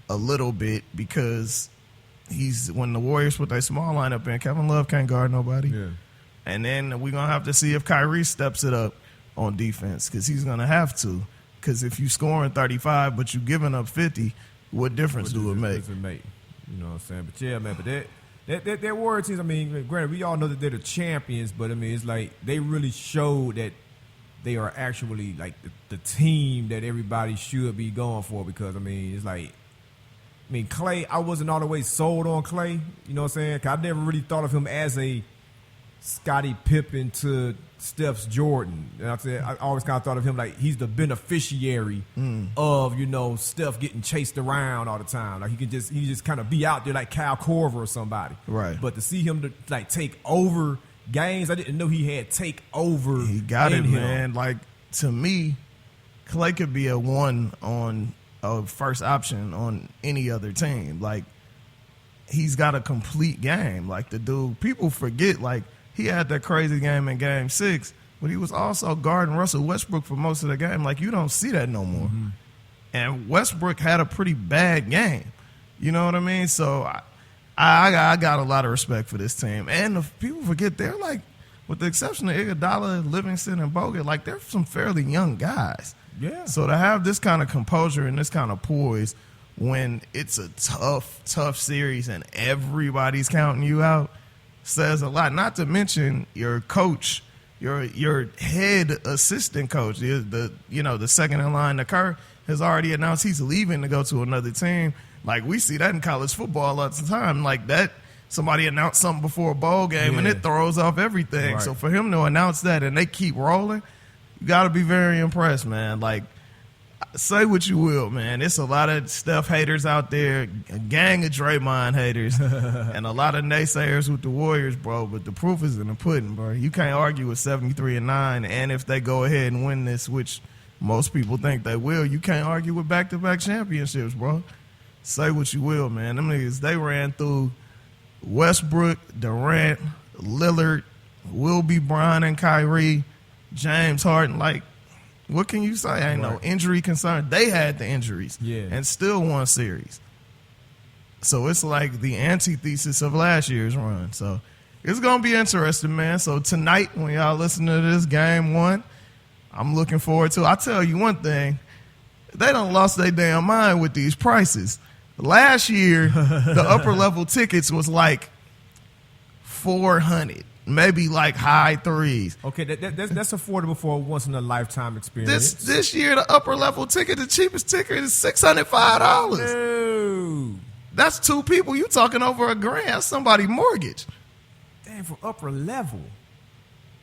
a little bit because when the Warriors put their small lineup in, Kevin Love can't guard nobody. Yeah. And then we're going to have to see if Kyrie steps it up on defense, because he's going to have to. Because if you scoring 35 but you giving up 50, what difference do it make? You know what I'm saying? But yeah, man, but that Warrior teams, I mean, granted, we all know that they're the champions, but I mean, it's like they really showed that they are actually like the team that everybody should be going for, because I mean, it's like, I mean, Clay, I wasn't all the way sold on Clay, you know what I'm saying? 'Cause I never really thought of him as a Scottie Pippen to Steph's Jordan. And I always kind of thought of him like he's the beneficiary of, you know, Steph getting chased around all the time. Like he just kind of be out there like Kyle Korver or somebody. Right. But to see him to like take over games, I didn't know he had take over. He got it, him. man. Like, to me, Clay could be a 1 on a first option on any other team. Like, he's got a complete game. Like, the dude, people forget, like, he had that crazy game in Game 6, but he was also guarding Russell Westbrook for most of the game. Like, you don't see that no more. Mm-hmm. And Westbrook had a pretty bad game. You know what I mean? So I got a lot of respect for this team. And people forget, they're like, with the exception of Iguodala, Livingston, and Bogut, like, they're some fairly young guys. Yeah. So to have this kind of composure and this kind of poise when it's a tough series and everybody's counting you out says a lot. Not to mention your coach, your head assistant coach, the second in line, the Kerr, has already announced he's leaving to go to another team. Like, we see that in college football all the time. Like, that somebody announced something before a bowl game and it throws off everything. Right. So for him to announce that and they keep rolling, you got to be very impressed, man. Like, say what you will, man. It's a lot of Steph haters out there, a gang of Draymond haters, and a lot of naysayers with the Warriors, bro. But the proof is in the pudding, bro. You can't argue with 73-9, and if they go ahead and win this, which most people think they will, you can't argue with back-to-back championships, bro. Say what you will, man. Them niggas, they ran through Westbrook, Durant, Lillard, Will be Bron and Kyrie, James Harden. Like, what can you say? Ain't no injury concern. They had the injuries and still won series. So it's like the antithesis of last year's run. So it's going to be interesting, man. So tonight, when y'all listen to this Game 1, I'm looking forward to it. I'll tell you one thing. They done lost their damn mind with these prices. Last year, the upper-level tickets was like $400. Maybe like high threes. Okay, that's affordable for a once-in-a-lifetime experience. This year, the upper-level ticket, the cheapest ticket is $605. No. That's 2 people. You talking over $1,000. That's somebody's mortgage. Damn, for upper level.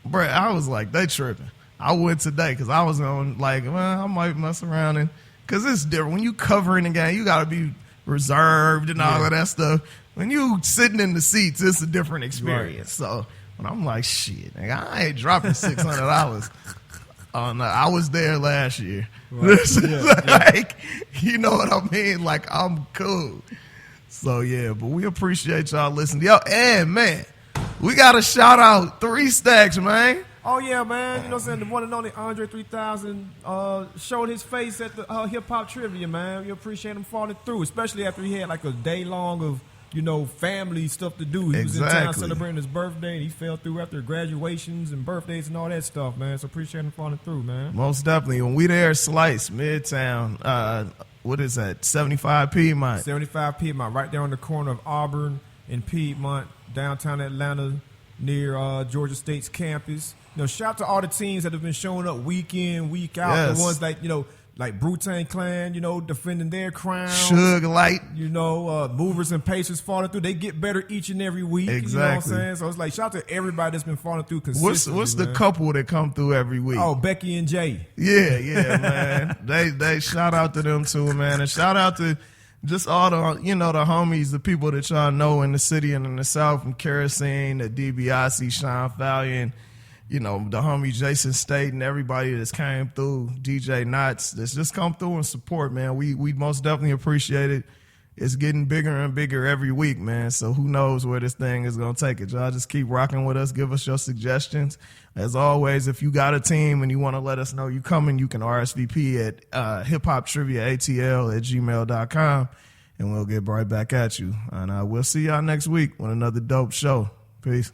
Bruh, I was like, they tripping. I went today because I was on, like, well, I might mess around. Because it's different. When you covering the game, you got to be reserved and all of that stuff. When you sitting in the seats, it's a different experience. Right. So when I'm like, shit, nigga, I ain't dropping $600. I was there last year. Right. Like, you know what I mean? Like, I'm cool. So, yeah, but we appreciate y'all listening. Yo, and, man, we got to shout out 3 Stacks, man. Oh, yeah, man. You know what I'm saying? The one and only Andre 3000 showed his face at the hip-hop trivia, man. We appreciate him falling through, especially after he had like a day long of, you know, family stuff to do. He was in town celebrating his birthday, and he fell through after graduations and birthdays and all that stuff, man. So appreciate him falling through, man. Most definitely. When we there, Slice, Midtown, what is that, 75 Piedmont? 75 Piedmont, right there on the corner of Auburn and Piedmont, downtown Atlanta, near Georgia State's campus. You know, shout out to all the teams that have been showing up week in, week out. Yes. The ones like, you know, like Brutane Clan, you know, defending their crown. Suge Light. You know, Movers and Pacers falling through. They get better each and every week. Exactly. You know what I'm saying? So it's like, shout out to everybody that's been falling through consistently. What's the couple that come through every week? Oh, Becky and Jay. Yeah, man. they shout out to them too, man. And shout out to just all the, you know, the homies, the people that y'all know in the city and in the South, from Kerosene to DiBiase, Sean Fallion, you know, the homie Jason State and everybody that's came through, DJ Knots, that's just come through and support, man. We most definitely appreciate it. It's getting bigger and bigger every week, man. So who knows where this thing is going to take it. Y'all just keep rocking with us. Give us your suggestions. As always, if you got a team and you want to let us know you coming, you can RSVP at hiphoptriviaatl@gmail.com, and we'll get right back at you. And we'll see y'all next week on another dope show. Peace.